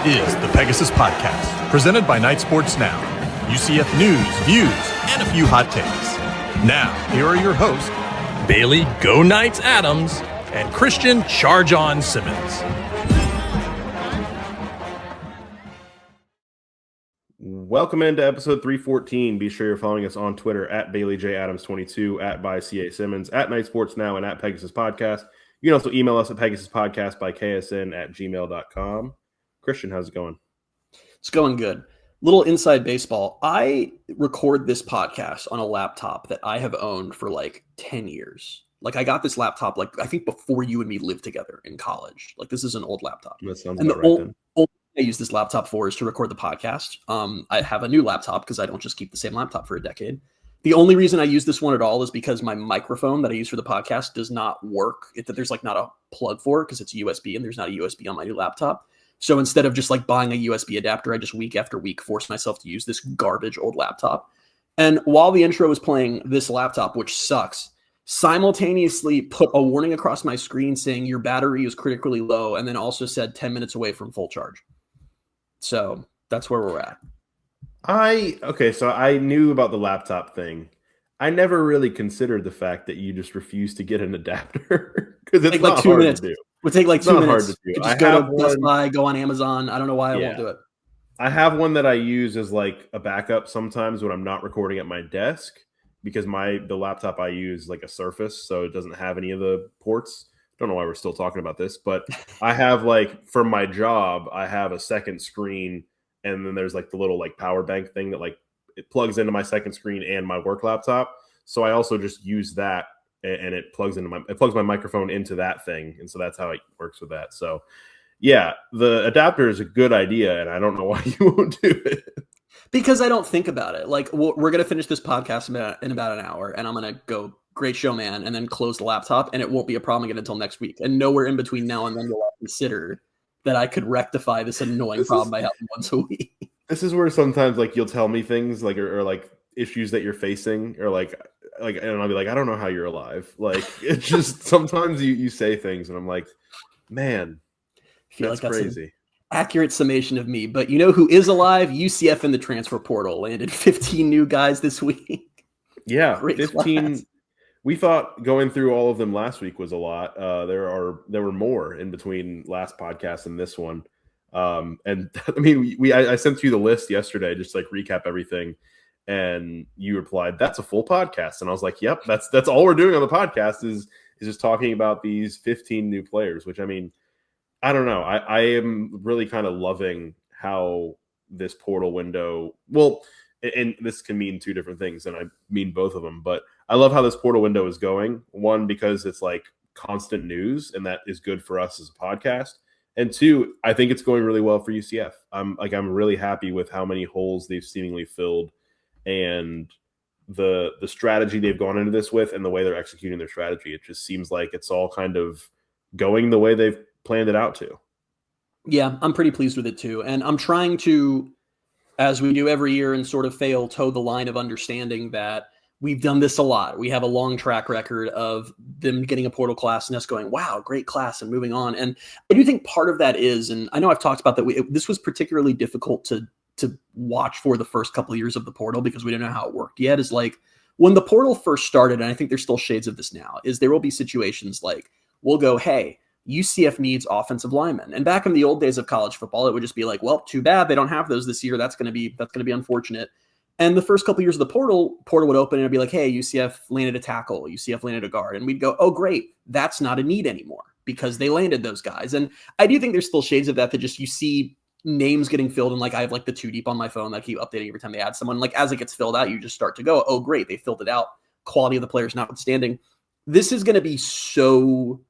is the Pegasus Podcast, presented by Night Sports Now. UCF news, views, and a few hot takes. Now, here are your hosts, Bailey Go Knights Adams and Christian Charge On Simmons. Welcome into episode 314. Be sure you're following us on Twitter at BaileyJAdams22, at @ByCASimmons, at Night Sports Now, and at Pegasus Podcast. You can also email us at PegasusPodcast@ksn@gmail.com. Christian, how's it going? It's going good. Little inside baseball. I record this podcast on a laptop that I have owned for like 10 years. Like I got this laptop, like I think before you and me lived together in college. Like this is an old laptop. That sounds and about the right only thing I use this laptop for is to record the podcast. I have a new laptop because I don't just keep the same laptop for a decade. The only reason I use this one at all is because my microphone that I use for the podcast does not work. There's like not a plug for it because it's USB and there's not a USB on my new laptop. So instead of just like buying a USB adapter, I just week after week force myself to use this garbage old laptop. And while the intro was playing, this laptop, which sucks, simultaneously put a warning across my screen saying your battery is critically low, and then also said 10 minutes away from full charge. So that's where we're at. So I knew about the laptop thing. I never really considered the fact that you just refused to get an adapter because it's not hard to do. Would take like 2 minutes. Hard to do. Just go to Best Buy, go on Amazon. I don't know why I won't do it. I have one that I use as like a backup sometimes when I'm not recording at my desk because the laptop I use like a Surface, so it doesn't have any of the ports. Don't know why we're still talking about this, but I have like for my job, I have a second screen, and then there's like the little like power bank thing that like it plugs into my second screen and my work laptop. So I also just use that. And it plugs my microphone into that thing, and so that's how it works with that. So, yeah, the adapter is a good idea, and I don't know why you won't do it. Because I don't think about it. Like we're gonna finish this podcast in about an hour, and I'm gonna go great show, man, and then close the laptop, and it won't be a problem again until next week. And nowhere in between now and then will I consider that I could rectify this annoying problem by having once a week. This is where sometimes like you'll tell me things like or like issues that you're facing, or like and I'll be like, I don't know how you're alive. Like it's just sometimes you say things and I'm like, man, that's crazy. An accurate summation of me. But you know who is alive? UCF in the transfer portal landed 15 new guys this week. Yeah, 15. Class. We thought going through all of them last week was a lot. There were more in between last podcast and this one. And I mean, I sent you the list yesterday, just like recap everything. And you replied, "That's a full podcast." And I was like, "Yep, that's all we're doing on the podcast is just talking about these 15 new players." Which I mean, I don't know. I am really kind of loving how this portal window. Well, and this can mean two different things, and I mean both of them. But I love how this portal window is going. One, because it's like constant news, and that is good for us as a podcast. And two, I think it's going really well for UCF. I'm really happy with how many holes they've seemingly filled. And the strategy they've gone into this with and the way they're executing their strategy, it just seems like it's all kind of going the way they've planned it out to. Yeah, I'm pretty pleased with it too. And I'm trying to, as we do every year and sort of fail, toe the line of understanding that we've done this a lot. We have a long track record of them getting a portal class and us going, wow, great class, and moving on. And I do think part of that is, and I know I've talked about that, this was particularly difficult to watch for the first couple of years of the portal because we didn't know how it worked yet, is like when the portal first started, and I think there's still shades of this now, is there will be situations like we'll go, hey, UCF needs offensive linemen. And back in the old days of college football, it would just be like, well, too bad they don't have those this year. That's going to be unfortunate. And the first couple of years of the portal would open and it'd be like, hey, UCF landed a tackle, UCF landed a guard. And we'd go, oh, great. That's not a need anymore because they landed those guys. And I do think there's still shades of that just you see names getting filled, and like I have like the 2 deep on my phone that I keep updating every time they add someone. Like as it gets filled out, you just start to go, oh great, they filled it out. Quality of the players notwithstanding. This is going to be so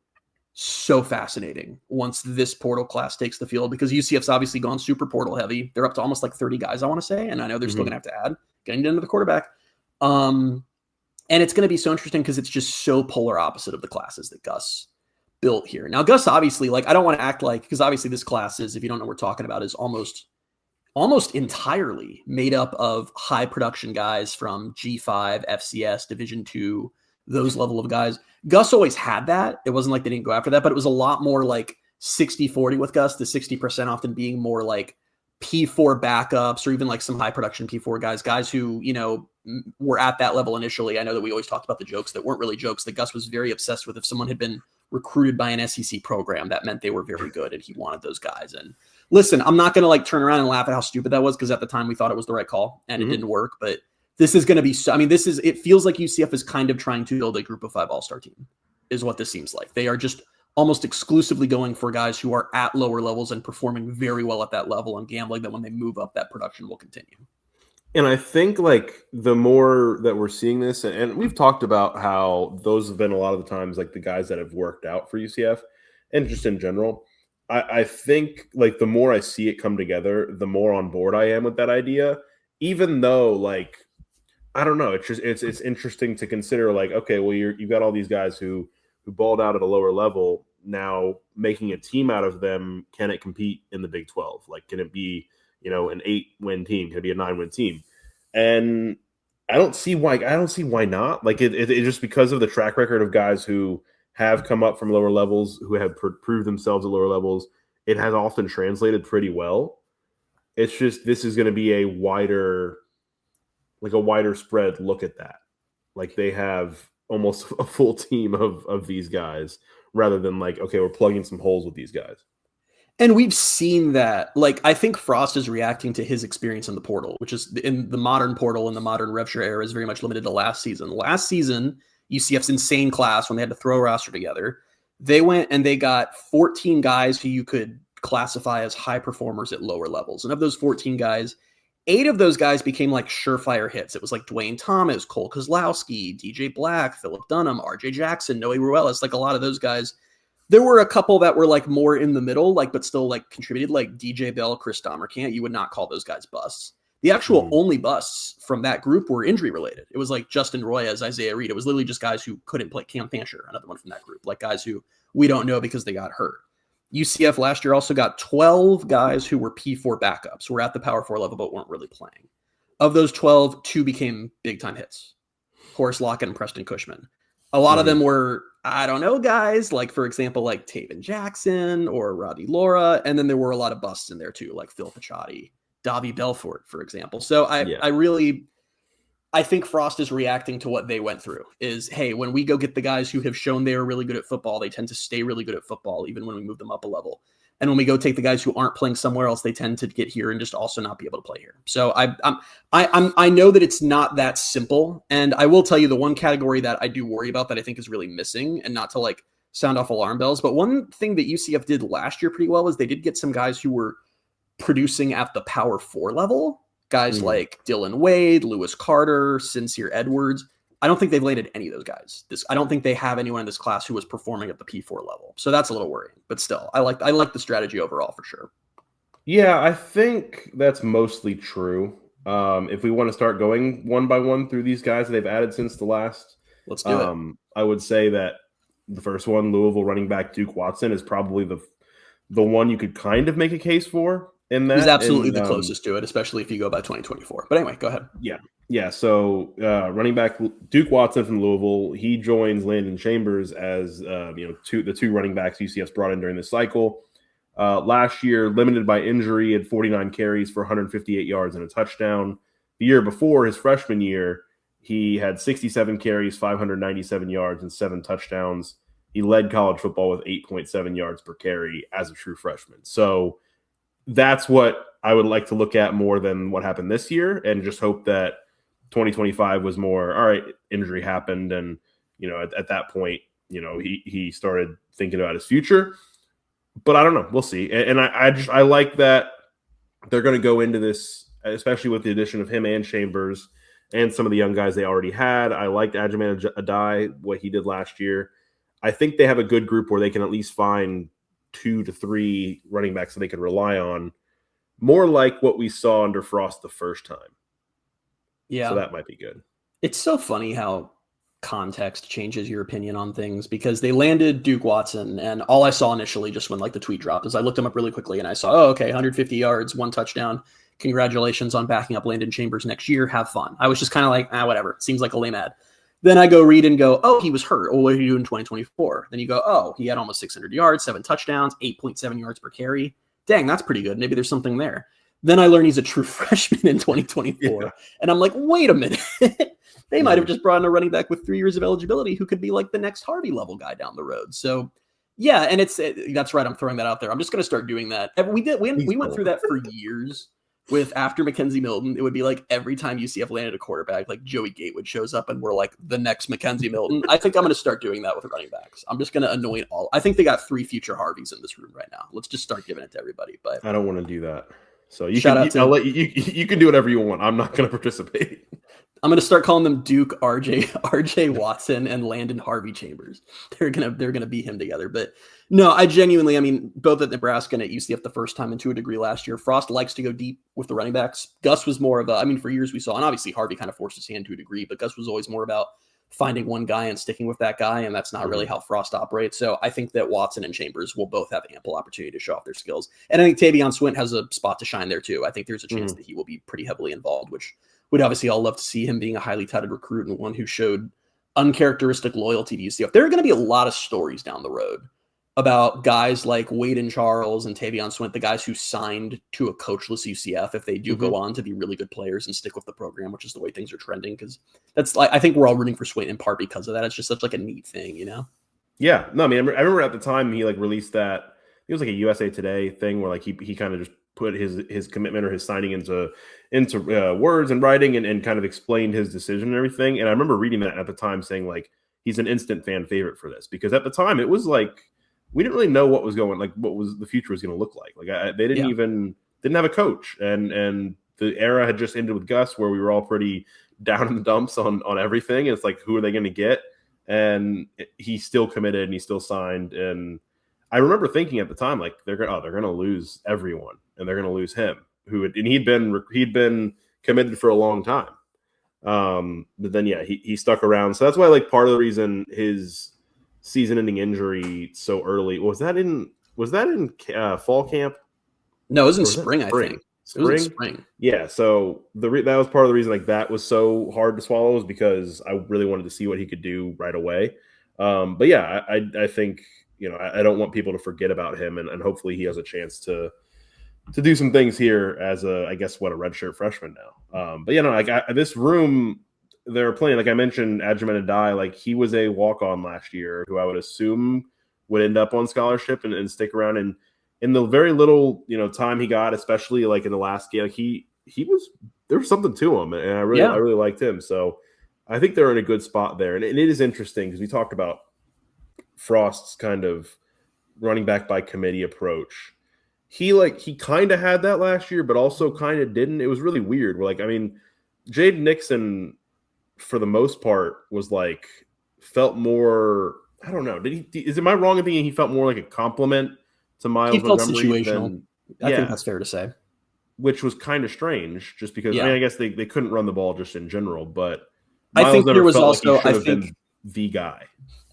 fascinating once this portal class takes the field, because UCF's obviously gone super portal heavy. They're up to almost like 30 guys, I want to say, and I know they're still going to have to add getting into the quarterback. And it's going to be so interesting because it's just so polar opposite of the classes that Gus built here. Now, Gus, obviously, like I don't want to act like, because obviously this class is, if you don't know what we're talking about, is almost entirely made up of high production guys from G5, FCS, Division II, those level of guys. Gus always had that. It wasn't like they didn't go after that, but it was a lot more like 60-40 with Gus, the 60% often being more like P4 backups or even like some high production P4 guys who, were at that level initially. I know that we always talked about the jokes that weren't really jokes that Gus was very obsessed with. If someone had been recruited by an SEC program, that meant they were very good and he wanted those guys. And listen, I'm not going to like turn around and laugh at how stupid that was, because at the time we thought it was the right call and it didn't work. But this is going to be it feels like UCF is kind of trying to build a group of 5 all-star team is what this seems like. They are just almost exclusively going for guys who are at lower levels and performing very well at that level and gambling that when they move up, that production will continue. And I think like the more that we're seeing this, and we've talked about how those have been a lot of the times like the guys that have worked out for UCF and just in general, I think like the more I see it come together, the more on board I am with that idea, even though like, I don't know, it's interesting to consider like, okay, well, you've got all these guys who balled out at a lower level. Now making a team out of them, can it compete in the Big 12? Like, can it be, an 8-win team? Can it be a 9-win team? And I don't see why not. Like it just because of the track record of guys who have come up from lower levels, who have proved themselves at lower levels, it has often translated pretty well. It's just, this is going to be a wider spread look at that. Like they have almost a full team of these guys rather than like, okay, we're plugging some holes with these guys. And we've seen that. Like, I think Frost is reacting to his experience in the portal, which is in the modern portal and the modern rev share era is very much limited to last season. Last season, UCF's insane class, when they had to throw a roster together, they went and they got 14 guys who you could classify as high performers at lower levels. And of those 14 guys, 8 of those guys became like surefire hits. It was like Dwayne Thomas, Cole Kozlowski, DJ Black, Phillip Dunham, RJ Jackson, Noe Ruelas, like a lot of those guys. There were a couple that were like more in the middle, like, but still like contributed, like DJ Bell, Chris Domercant. You would not call those guys busts. The actual only busts from that group were injury related. It was like Justin Royas, Isaiah Reed. It was literally just guys who couldn't play. Cam Fancher, another one from that group, like guys who we don't know because they got hurt. UCF last year also got 12 guys who were P4 backups, who were at the Power 4 level but weren't really playing. Of those 12, 2 became big-time hits. Horace Lockett and Preston Cushman. A lot of them were, I don't know, guys, like, for example, like Taven Jackson or Rodney Laura, and then there were a lot of busts in there, too, like Phil Picciotti, Davi Belfort, for example. So I think Frost is reacting to what they went through is, hey, when we go get the guys who have shown they are really good at football, they tend to stay really good at football, even when we move them up a level. And when we go take the guys who aren't playing somewhere else, they tend to get here and just also not be able to play here. So I know that it's not that simple. And I will tell you the one category that I do worry about that I think is really missing, and not to like sound off alarm bells, but one thing that UCF did last year pretty well is they did get some guys who were producing at the Power 4 level. Guys like Dylan Wade, Lewis Carter, Sincere Edwards. I don't think they've landed any of those guys. I don't think they have anyone in this class who was performing at the P4 level. So that's a little worrying. But still, I like the strategy overall for sure. Yeah, I think that's mostly true. If we want to start going one by one through these guys that they've added since the last, let's do it. I would say that the first one, Louisville running back Duke Watson, is probably the one you could kind of make a case for. In that, he's absolutely the closest to it, especially if you go by 2024. But anyway, go ahead. Yeah. So running back Duke Watson from Louisville, he joins Landon Chambers as the two running backs UCF's brought in during this cycle. Last year, limited by injury, had 49 carries for 158 yards and a touchdown. The year before, his freshman year, he had 67 carries, 597 yards, and 7 touchdowns. He led college football with 8.7 yards per carry as a true freshman. So that's what I would like to look at more than what happened this year, and just hope that 2025 was more, all right, injury happened. And, at that point, he started thinking about his future, but I don't know. We'll see. And I like that they're going to go into this, especially with the addition of him and Chambers and some of the young guys they already had. I liked Ajaman Adai, what he did last year. I think they have a good group where they can at least find 2 to 3 running backs that they can rely on, more like what we saw under Frost the first time. Yeah. So that might be good. It's so funny how context changes your opinion on things, because they landed Duke Watson, and all I saw initially just when like the tweet dropped is I looked him up really quickly and I saw, 150 yards, 1 touchdown. Congratulations on backing up Landon Chambers next year. Have fun. I was just kind of like, whatever. It seems like a lame ad. Then I go read and go, oh, he was hurt. Oh, what did he do in 2024? Then you go, oh, he had almost 600 yards, 7 touchdowns, 8.7 yards per carry. Dang, that's pretty good. Maybe there's something there. Then I learn he's a true freshman in 2024. Yeah. And I'm like, wait a minute. They might have just brought in a running back with 3 years of eligibility who could be like the next Harvey level guy down the road. So yeah, and that's right. I'm throwing that out there. I'm just going to start doing that. We went through that for years with after Mackenzie Milton. It would be like every time UCF landed a quarterback, like Joey Gatewood shows up and we're like the next Mackenzie Milton. I think I'm going to start doing that with running backs. I'm just going to anoint all. I think they got 3 future Harveys in this room right now. Let's just start giving it to everybody. But I don't want to do that. So I'll let you can do whatever you want. I'm not going to participate. I'm going to start calling them Duke, RJ Watson, and Landon Harvey Chambers. They're gonna be him together. But no, I genuinely, I mean, both at Nebraska and at UCF the first time and to a degree last year, Frost likes to go deep with the running backs. Gus was more of for years we saw, and obviously Harvey kind of forced his hand to a degree, but Gus was always more about finding one guy and sticking with that guy, and that's not really how Frost operates. So I think that Watson and Chambers will both have ample opportunity to show off their skills. And I think Tavion Swint has a spot to shine there too. I think there's a chance that he will be pretty heavily involved, which we'd obviously all love to see, him being a highly touted recruit and one who showed uncharacteristic loyalty to UCF. There are going to be a lot of stories down the road about guys like Wade and Charles and Tavion Swint, the guys who signed to a coachless UCF, if they do go on to be really good players and stick with the program, which is the way things are trending. Because that's like, I think we're all rooting for Swint in part because of that. It's just such like a neat thing, you know? Yeah, no, I mean, I remember at the time he like released that, it was like a USA Today thing where like he kind of just put his commitment or his signing into words and writing and kind of explained his decision and everything. And I remember reading that at the time saying like, he's an instant fan favorite for this, because at the time it was like, we didn't really know what was the future was going to look like. Like they didn't have a coach, and the era had just ended with Gus, where we were all pretty down in the dumps on everything. And it's like, who are they going to get? And he still committed and he still signed. And I remember thinking at the time, like they're going to lose everyone, and they're going to lose him, he'd been committed for a long time. But then he stuck around. So that's why like part of the reason his season-ending injury so early was that in fall camp? No, it was in spring. I think it was in spring. Yeah. So that was part of the reason like that was so hard to swallow, is because I really wanted to see what he could do right away. But yeah, I think I don't want people to forget about him, and hopefully he has a chance to do some things here as a redshirt freshman now. But this room. There are plenty, like I mentioned, Adjaman Adai, like he was a walk-on last year who I would assume would end up on scholarship and stick around. And in the very little, time he got, especially like in the last game, there was something to him, and I really liked him. So I think they're in a good spot there. And it is interesting because we talked about Frost's kind of running back by committee approach. He kind of had that last year, but also kind of didn't. It was really weird. Jade Nixon, for the most part, was like felt more. I don't know. Am I wrong in thinking he felt more like a compliment to Miles Montgomery? He felt situational. I think that's fair to say. Which was kind of strange, just because I guess they couldn't run the ball just in general. But Miles I think there was also like been the guy.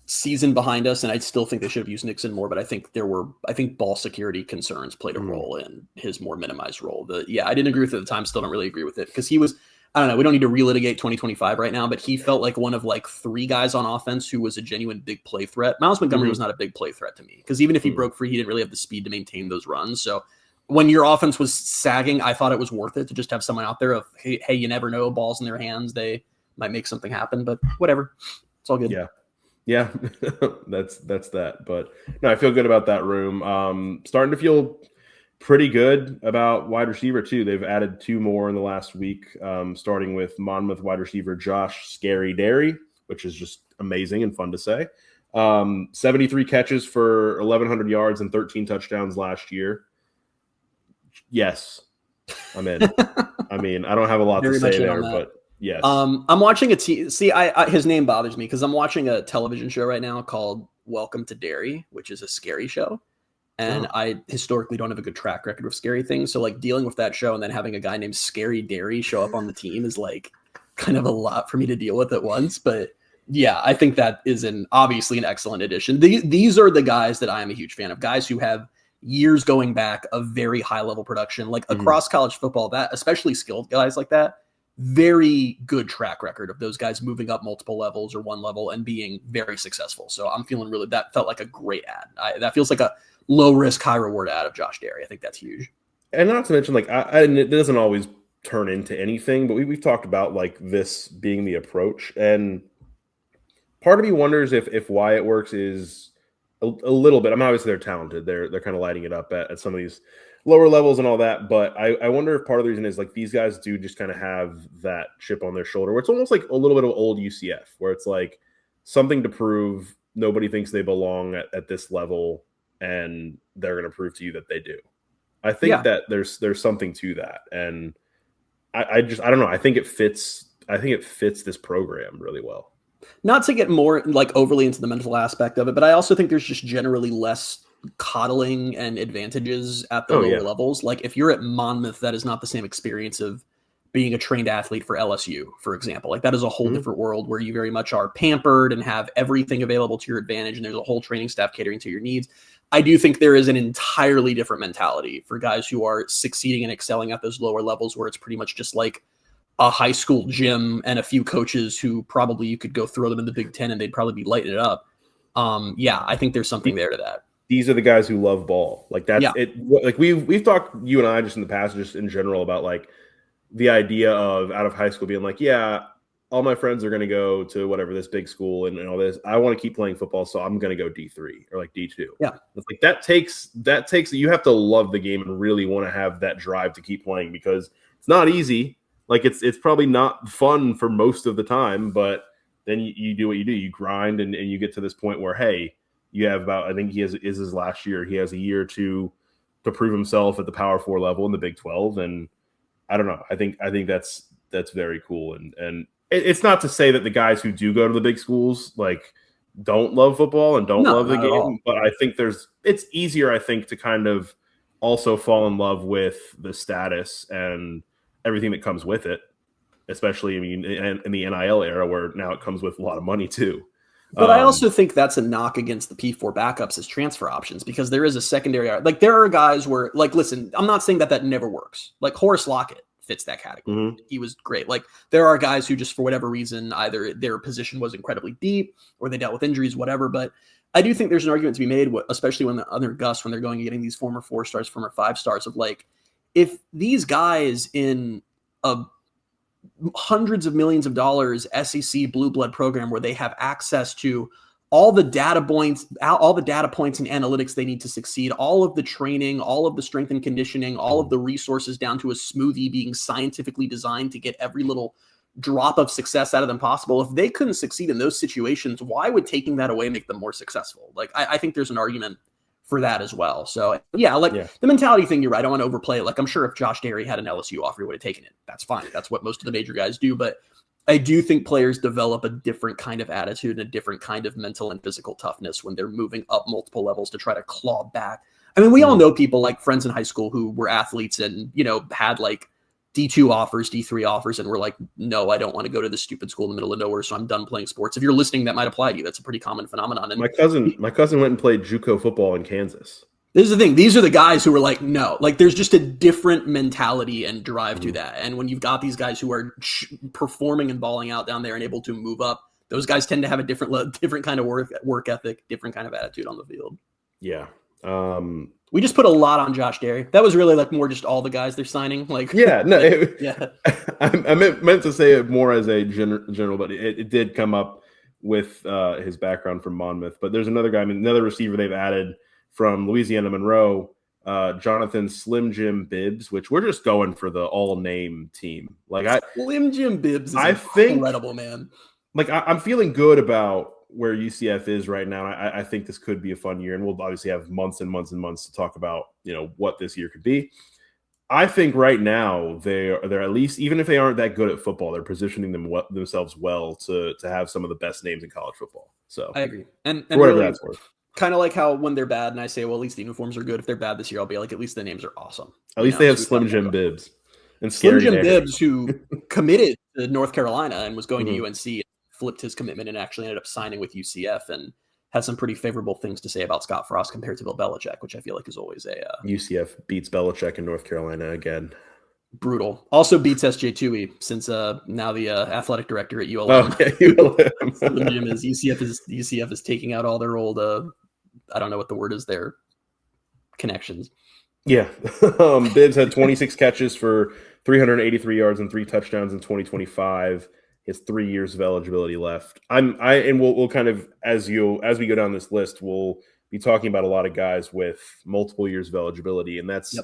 Season behind us, and I still think they should have used Nixon more. But I think ball security concerns played a role in his more minimized role. I didn't agree with it at the time. Still don't really agree with it because he was. I don't know. We don't need to relitigate 2025 right now, but he felt like one of like 3 guys on offense who was a genuine big play threat. Miles Montgomery was not a big play threat to me because even if he broke free, he didn't really have the speed to maintain those runs. So when your offense was sagging, I thought it was worth it to just have someone out there of, hey, you never know, balls in their hands. They might make something happen, but whatever. It's all good. Yeah. that's that. But no, I feel good about that room. Starting to feel pretty good about wide receiver too. They've added 2 more in the last week, starting with Monmouth wide receiver Josh Scary Derry, which is just amazing and fun to say. 73 catches for 1,100 yards and 13 touchdowns last year. Yes, I'm in. I mean, I don't have a lot to say there, but yes. I'm watching his name bothers me because I'm watching a television show right now called Welcome to Derry, which is a scary show. And I historically don't have a good track record with scary things. So like dealing with that show and then having a guy named Scary Derry show up on the team is like kind of a lot for me to deal with at once. But yeah, I think that is obviously an excellent addition. These are the guys that I am a huge fan of, guys who have years going back of very high level production, like across college football, that especially skilled guys like that very good track record of those guys moving up multiple levels or one level and being very successful. So I'm feeling that felt like a great ad. That feels like a low risk, high reward ad of Josh Derry. I think that's huge. And not to mention, like, and it doesn't always turn into anything, but we've talked about like this being the approach. And part of me wonders if why it works is a little bit. I mean, obviously they're talented. They're kind of lighting it up at some of these lower levels and all that. But I wonder if part of the reason is like these guys do just kind of have that chip on their shoulder where it's almost like a little bit of old UCF, where it's like something to prove. Nobody thinks they belong at this level, and they're going to prove to you that they do. I think that there's something to that. And I don't know. I think it fits this program really well. Not to get more like overly into the mental aspect of it, but I also think there's just generally less coddling and advantages at the lower levels. Like if you're at Monmouth, that is not the same experience of being a trained athlete for LSU, for example. Like that is a whole different world where you very much are pampered and have everything available to your advantage. And there's a whole training staff catering to your needs. I do think there is an entirely different mentality for guys who are succeeding and excelling at those lower levels where it's pretty much just like a high school gym and a few coaches who probably you could go throw them in the Big Ten and they'd probably be lighting it up. I think there's something there to that. These are the guys who love ball. Like that's it. Like we've talked, you and I, just in the past, just in general, about like the idea of out of high school being like, yeah, all my friends are going to go to whatever this big school and all this. I want to keep playing football, so I'm going to go D3 or like D2. Yeah, it's like that takes you have to love the game and really want to have that drive to keep playing because it's not easy. Like it's probably not fun for most of the time, but then you do what you do. You grind and you get to this point where, hey, you have about, I think is his last year. He has a year to prove himself at the Power 4 level in the Big 12. And I don't know. I think that's very cool. And it's not to say that the guys who do go to the big schools like don't love football and don't love the game, but I think it's easier, I think, to kind of also fall in love with the status and everything that comes with it, especially, I mean, in the NIL era where now it comes with a lot of money too. But I also think that's a knock against the P4 backups as transfer options because there is a secondary, like there are guys where, like, listen, I'm not saying that never works. Like Horace Lockett fits that category. Mm-hmm. He was great. Like there are guys who just for whatever reason, either their position was incredibly deep or they dealt with injuries, whatever. But I do think there's an argument to be made, especially when the other Gus, when they're going and getting these former 4-stars, former 5-stars of like, if these guys in a hundreds of millions of dollars SEC blue blood program where they have access to all the data points and analytics they need to succeed, all of the training, all of the strength and conditioning, all of the resources down to a smoothie being scientifically designed to get every little drop of success out of them possible. If they couldn't succeed in those situations, why would taking that away make them more successful? Like, I think there's an argument for that as well. So the mentality thing, you're right. I don't want to overplay it. Like I'm sure if Josh Derry had an LSU offer, he would have taken it. That's fine. That's what most of the major guys do. But I do think players develop a different kind of attitude and a different kind of mental and physical toughness when they're moving up multiple levels to try to claw back. I mean, we all know people like friends in high school who were athletes and, had like D2 offers, D3 offers, and were like, no, I don't want to go to this stupid school in the middle of nowhere, so I'm done playing sports. If you're listening, that might apply to you. That's a pretty common phenomenon. And my cousin went and played JUCO football in Kansas. This is the thing. These are the guys who are like, no, like there's just a different mentality and drive to that. And when you've got these guys who are performing and balling out down there and able to move up, those guys tend to have a different kind of work ethic, different kind of attitude on the field. Yeah. We just put a lot on Josh Derry. That was really like more just all the guys they're signing. Like, yeah, no, I meant to say it more as a general, but it did come up with his background from Monmouth. But there's another guy, another receiver they've added from Louisiana Monroe, Jonathan Slim Jim Bibbs, which we're just going for the all name team. Like Slim Jim Bibbs is incredible, man. Like I'm feeling good about where UCF is right now. I think this could be a fun year, and we'll obviously have months and months and months to talk about, what this year could be. I think right now they're at least, even if they aren't that good at football, they're positioning themselves well to have some of the best names in college football. So I agree. And whatever really, that's worth. Kind of like how when they're bad and I say, well, at least the uniforms are good. If they're bad this year, I'll be like, at least the names are awesome. At least they have Slim Jim Bibbs. And Slim Jim Bibbs, who committed to North Carolina and was going to UNC, flipped his commitment and actually ended up signing with UCF and has some pretty favorable things to say about Scott Frost compared to Bill Belichick, which I feel like is always a... UCF beats Belichick in North Carolina again. Brutal. Also beats SJ2E since now the athletic director at ULM. Oh, yeah, ULM is UCF is taking out all their old I don't know what the word is there. Connections. Yeah. Bibbs had 26 catches for 383 yards and 3 touchdowns in 2025. He has 3 years of eligibility left. We'll kind of as we go down this list, we'll be talking about a lot of guys with multiple years of eligibility, and that's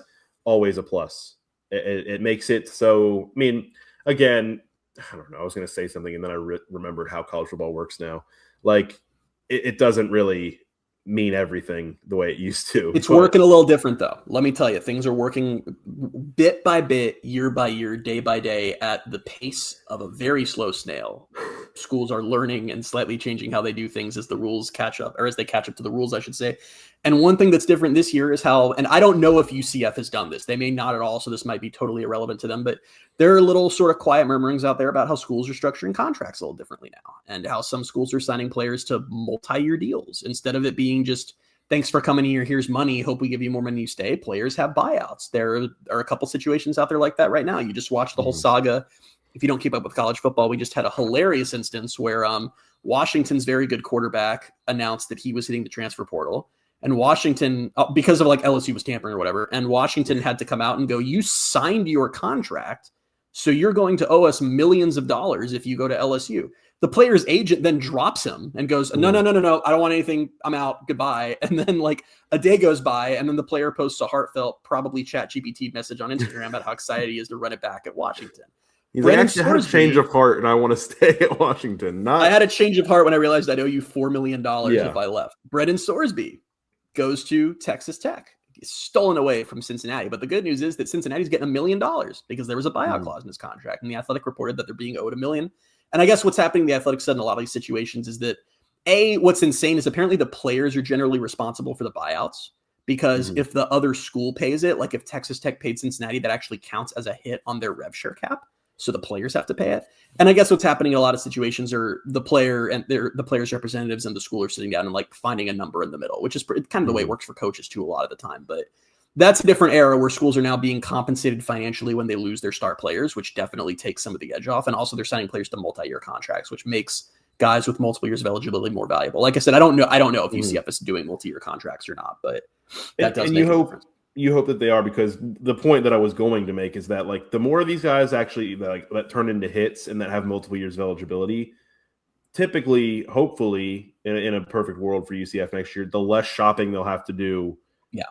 always a plus. It makes it so. I mean, again, I don't know. I was going to say something, and then I remembered how college football works now. Like, it doesn't really mean everything the way it used to. It's working a little different, though. Let me tell you, things are working bit by bit, year by year, day by day, at the pace of a very slow snail. Schools are learning and slightly changing how they do things as the rules catch up, or as they catch up to the rules, I should say. And one thing that's different this year is how, and I don't know if UCF has done this. They may not at all, so this might be totally irrelevant to them, but there are little sort of quiet murmurings out there about how schools are structuring contracts a little differently now, and how some schools are signing players to multi-year deals. Instead of it being just, thanks for coming here, here's money, hope we give you more money, you stay. Players have buyouts. There are a couple situations out there like that right now. You just watched the whole saga. If you don't keep up with college football, we just had a hilarious instance where Washington's very good quarterback announced that he was hitting the transfer portal. And Washington, because of like LSU was tampering or whatever, and Washington had to come out and go, you signed your contract, so you're going to owe us millions of dollars if you go to LSU. The player's agent then drops him and goes, no, I don't want anything. I'm out. Goodbye. And then like a day goes by, and then the player posts a heartfelt, probably ChatGPT message on Instagram about how excited he is to run it back at Washington. He's like, actually had a change of heart, and I want to stay at Washington. I had a change of heart when I realized I'd owe you $4 million if I left. Brendan Sorsby goes to Texas Tech. He's stolen away from Cincinnati. But the good news is that Cincinnati's getting $1 million because there was a buyout clause in his contract. And the Athletic reported that they're being owed $1 million. And I guess what's happening, the Athletic said in a lot of these situations, is that what's insane is apparently the players are generally responsible for the buyouts, because if the other school pays it, like if Texas Tech paid Cincinnati, that actually counts as a hit on their rev share cap. So the players have to pay it. And I guess what's happening in a lot of situations are the player and the players' representatives and the school are sitting down and like finding a number in the middle, which is kind of the way it works for coaches too a lot of the time. But that's a different era where schools are now being compensated financially when they lose their star players, which definitely takes some of the edge off. And also they're signing players to multi-year contracts, which makes guys with multiple years of eligibility more valuable. Like I said, I don't know if UCF is doing multi-year contracts or not, but that does make a difference. You hope that they are, because the point that I was going to make is that like the more of these guys actually that turn into hits and that have multiple years of eligibility, typically, hopefully, in a perfect world for UCF next year, the less shopping they'll have to do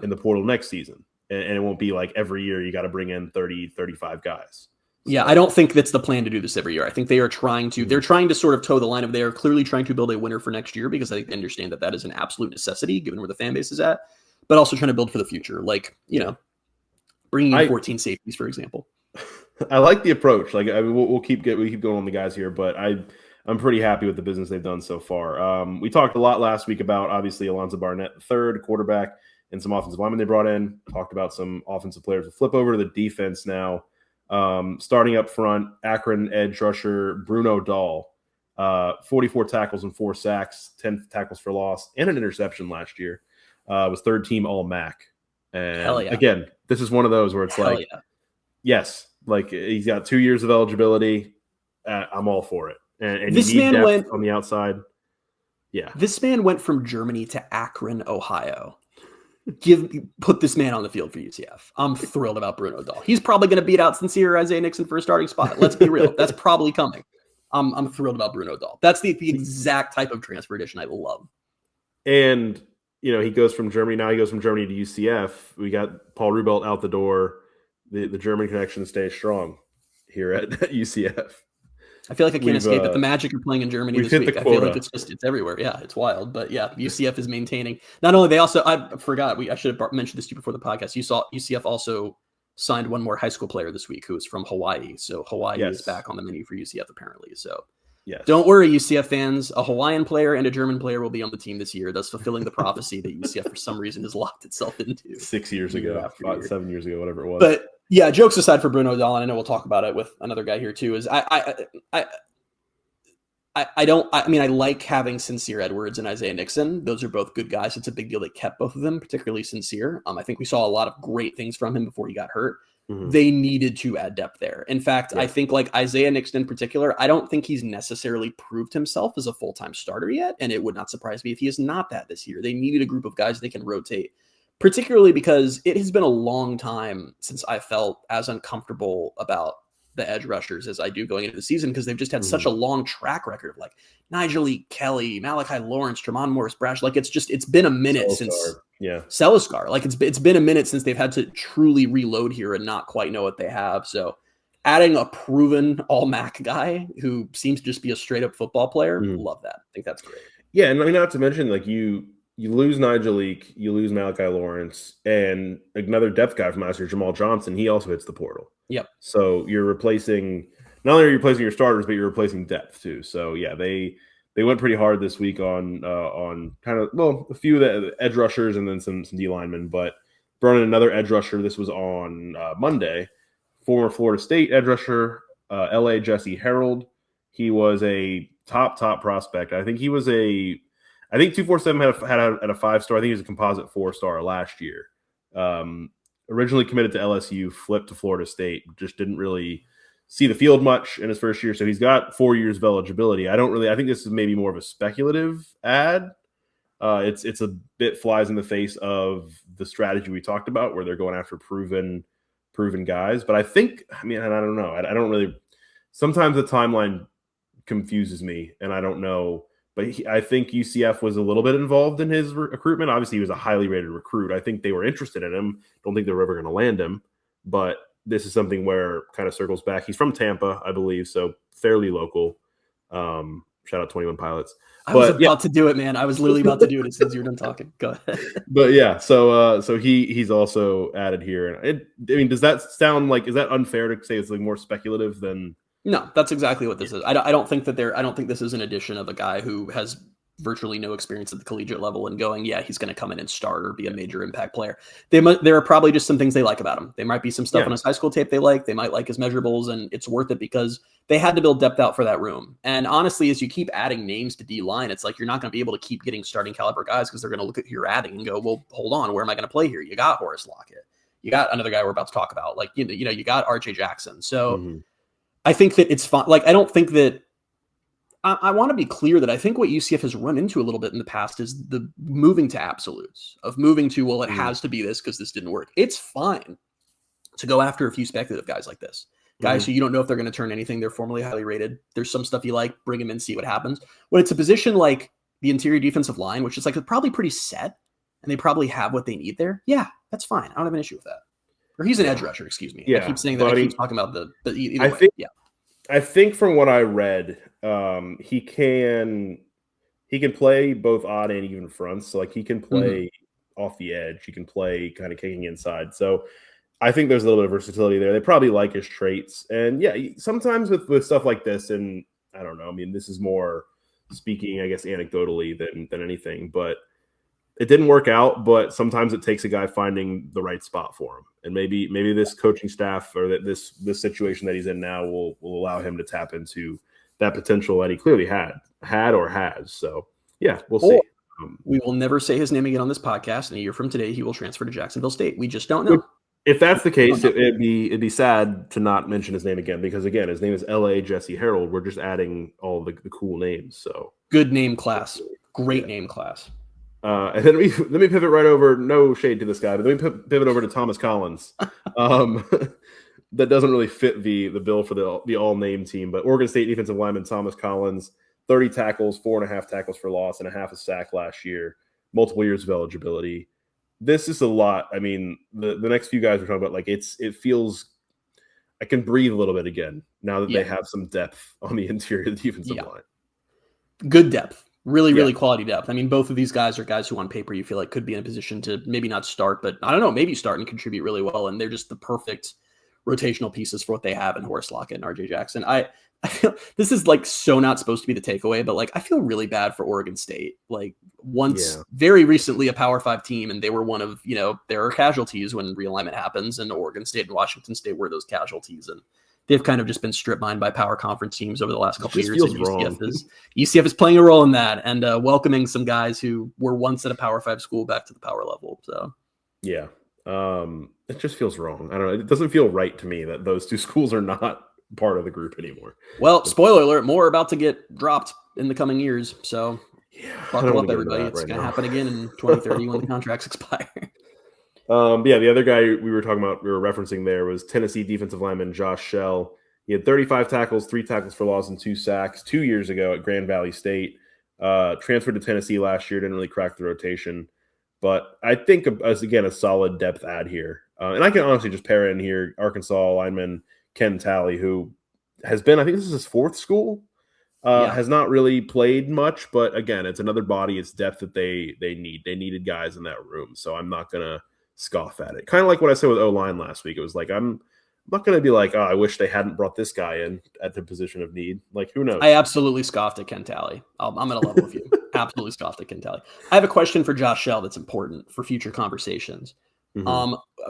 in the portal next season. And it won't be like every year you got to bring in 30, 35 guys. Yeah, I don't think that's the plan to do this every year. I think they are trying to, they're trying to sort of toe the line of, they are clearly trying to build a winner for next year, because I understand that that is an absolute necessity given where the fan base is at. But also trying to build for the future, like, bringing in 14 safeties, for example. I like the approach. Like, I mean, we'll keep going on the guys here, but I'm pretty happy with the business they've done so far. We talked a lot last week about obviously Alonzo Barnett, the third quarterback, and some offensive linemen they brought in. Talked about some offensive players to flip over to the defense now. Starting up front, Akron edge rusher Bruno Dahl, 44 tackles and 4 sacks, 10 tackles for loss, and an interception last year. Was third team All MAC. And again, this is one of those where it's yes, like he's got 2 years of eligibility. I'm all for it. And this you need man went on the outside. Yeah. This man went from Germany to Akron, Ohio. Put this man on the field for UCF. I'm thrilled about Bruno Dahl. He's probably going to beat out Sincere Isaiah Nixon for a starting spot. Let's be real. That's probably coming. I'm thrilled about Bruno Dahl. That's the exact type of transfer edition I love. And he goes from Germany. Now he goes from Germany to UCF. We got Paul Rubelt out the door. The German connection stays strong here at UCF. I feel like I can't escape it. The Magic are playing in Germany this week. I feel like it's everywhere. Yeah, it's wild. But yeah, UCF is maintaining. Not only I forgot. I should have mentioned this to you before the podcast. You saw UCF also signed one more high school player this week who is from Hawaii. So Hawaii is back on the menu for UCF apparently. So. Yes. Don't worry, UCF fans. A Hawaiian player and a German player will be on the team this year, thus fulfilling the prophecy that UCF for some reason has locked itself into 6 years ago, 7 years ago, whatever it was. But yeah, jokes aside for Bruno Dahl, and I know we'll talk about it with another guy here too, is I like having Sincere Edwards and Isaiah Nixon. Those are both good guys. It's a big deal they kept both of them, particularly Sincere. I think we saw a lot of great things from him before he got hurt. they needed to add depth there. In fact, I think like Isaiah Nixon in particular, I don't think he's necessarily proved himself as a full-time starter yet. And it would not surprise me if he is not that this year. They needed a group of guys they can rotate, particularly because it has been a long time since I felt as uncomfortable about the edge rushers as I do going into the season, because they've just had such a long track record of like Nigel E. Kelly, Malachi Lawrence, Tremont Morris Brash. Like it's been a minute since Celiscar. Like it's been a minute since they've had to truly reload here and not quite know what they have. So adding a proven all MAC guy who seems to just be a straight up football player, love that. I think that's great. Yeah, and I mean, not to mention like you lose Nigel Leak, you lose Malachi Lawrence, and another depth guy from last year, Jamal Johnson. He also hits the portal. Yep. So you're replacing, not only are you replacing your starters, but you're replacing depth too. So yeah, they went pretty hard this week on kind of, well, a few of the edge rushers and then some D linemen, but brought in another edge rusher. This was on Monday, former Florida State edge rusher, LA Jesse Harold. He was a top prospect. I think he was I think 247 had a 5-star. I think he was a composite 4-star last year. Originally committed to LSU, flipped to Florida State, just didn't really see the field much in his first year. So he's got 4 years of eligibility. I think this is maybe more of a speculative ad. It's a bit flies in the face of the strategy we talked about where they're going after proven guys. But I don't know. I don't really, sometimes the timeline confuses me and I don't know. But I think UCF was a little bit involved in his recruitment. Obviously, he was a highly rated recruit. I think they were interested in him. Don't think they were ever going to land him. But this is something where kind of circles back. He's from Tampa, I believe, so fairly local. Shout out 21 Pilots. I was about to do it, man. I was literally about to do it as soon as you were done talking. Go ahead. But yeah, so he's also added here. And does that sound like, is that unfair to say it's like more speculative than? No, that's exactly what this is. I don't think this is an addition of a guy who has virtually no experience at the collegiate level and going, yeah, he's going to come in and start or be a major impact player. There are probably just some things they like about him. There might be some stuff on his high school tape they like. They might like his measurables, and it's worth it because they had to build depth out for that room. And honestly, as you keep adding names to D-line, it's like you're not going to be able to keep getting starting caliber guys because they're going to look at who you're adding and go, well, hold on, where am I going to play here? You got Horace Lockett. You got another guy we're about to talk about. Like, you got RJ Jackson. So I think that it's fine. Like, I don't think that I want to be clear that I think what UCF has run into a little bit in the past is the moving to absolutes of moving to, well, it has to be this because this didn't work. It's fine to go after a few speculative guys like this, guys who you don't know if they're going to turn anything. They're formerly highly rated. There's some stuff you like, bring them in, see what happens. When it's a position like the interior defensive line, which is like probably pretty set and they probably have what they need there. Yeah, that's fine. I don't have an issue with that. Or he's an edge rusher, excuse me. Yeah, I keep saying that. I keep talking about I think from what I read, he can play both odd and even fronts. So like he can play off the edge. He can play kind of kicking inside. So I think there's a little bit of versatility there. They probably like his traits. And yeah, sometimes with stuff like this, and I don't know, I mean, this is more speaking, I guess, anecdotally than anything, but it didn't work out. But sometimes it takes a guy finding the right spot for him. And maybe this coaching staff or this situation that he's in now will allow him to tap into that potential that he clearly had or has. So yeah, we'll see. We will never say his name again on this podcast. And a year from today, he will transfer to Jacksonville State. We just don't know. If that's the case, it'd be sad to not mention his name again, because again, his name is LA Jesse Harold. We're just adding all the cool names. So good name class, great name class. And then let me pivot right over. No shade to this guy, but let me pivot over to Thomas Collins. That doesn't really fit the bill for the all name team, but Oregon State defensive lineman Thomas Collins, 30 tackles, 4.5 tackles for loss, and a half a sack last year. Multiple years of eligibility. This is a lot. I mean, the next few guys we're talking about, like it feels I can breathe a little bit again now that they have some depth on the interior defensive line. Good depth. Really quality depth. I mean, both of these guys are guys who on paper you feel like could be in a position to maybe not start, but I don't know, maybe start and contribute really well. And they're just the perfect rotational pieces for what they have in Horace Lockett and RJ Jackson. I feel this is like so not supposed to be the takeaway, but like I feel really bad for Oregon State. Like very recently a Power 5 team, and they were one of, there are casualties when realignment happens, and Oregon State and Washington State were those casualties. And they've kind of just been strip mined by power conference teams over the last couple of years. UCF is playing a role in that and welcoming some guys who were once at a Power 5 school back to the power level. So, yeah, It just feels wrong. I don't know. It doesn't feel right to me that those two schools are not part of the group anymore. Well, spoiler alert, more about to get dropped in the coming years. So buckle up, everybody. It's going to happen again in 2030 when the contracts expire. The other guy we were referencing there was Tennessee defensive lineman Josh Shell. He had 35 tackles, 3 tackles for loss, and 2 sacks 2 years ago at Grand Valley State. Transferred to Tennessee last year, didn't really crack the rotation. But I think, again, a solid depth add here. And I can honestly just pair in here Arkansas lineman Ken Talley, who has been, I think this is his 4th school, has not really played much. But, again, it's another body. It's depth that they need. They needed guys in that room. So I'm not going to scoff at it. Kind of like what I said with O-line last week. It was like, I'm not going to be like, oh, I wish they hadn't brought this guy in at the position of need. Like, who knows? I absolutely scoffed at Ken Talley. I'm going to level with you. Absolutely scoffed at Ken Talley. I have a question for Josh Shell that's important for future conversations.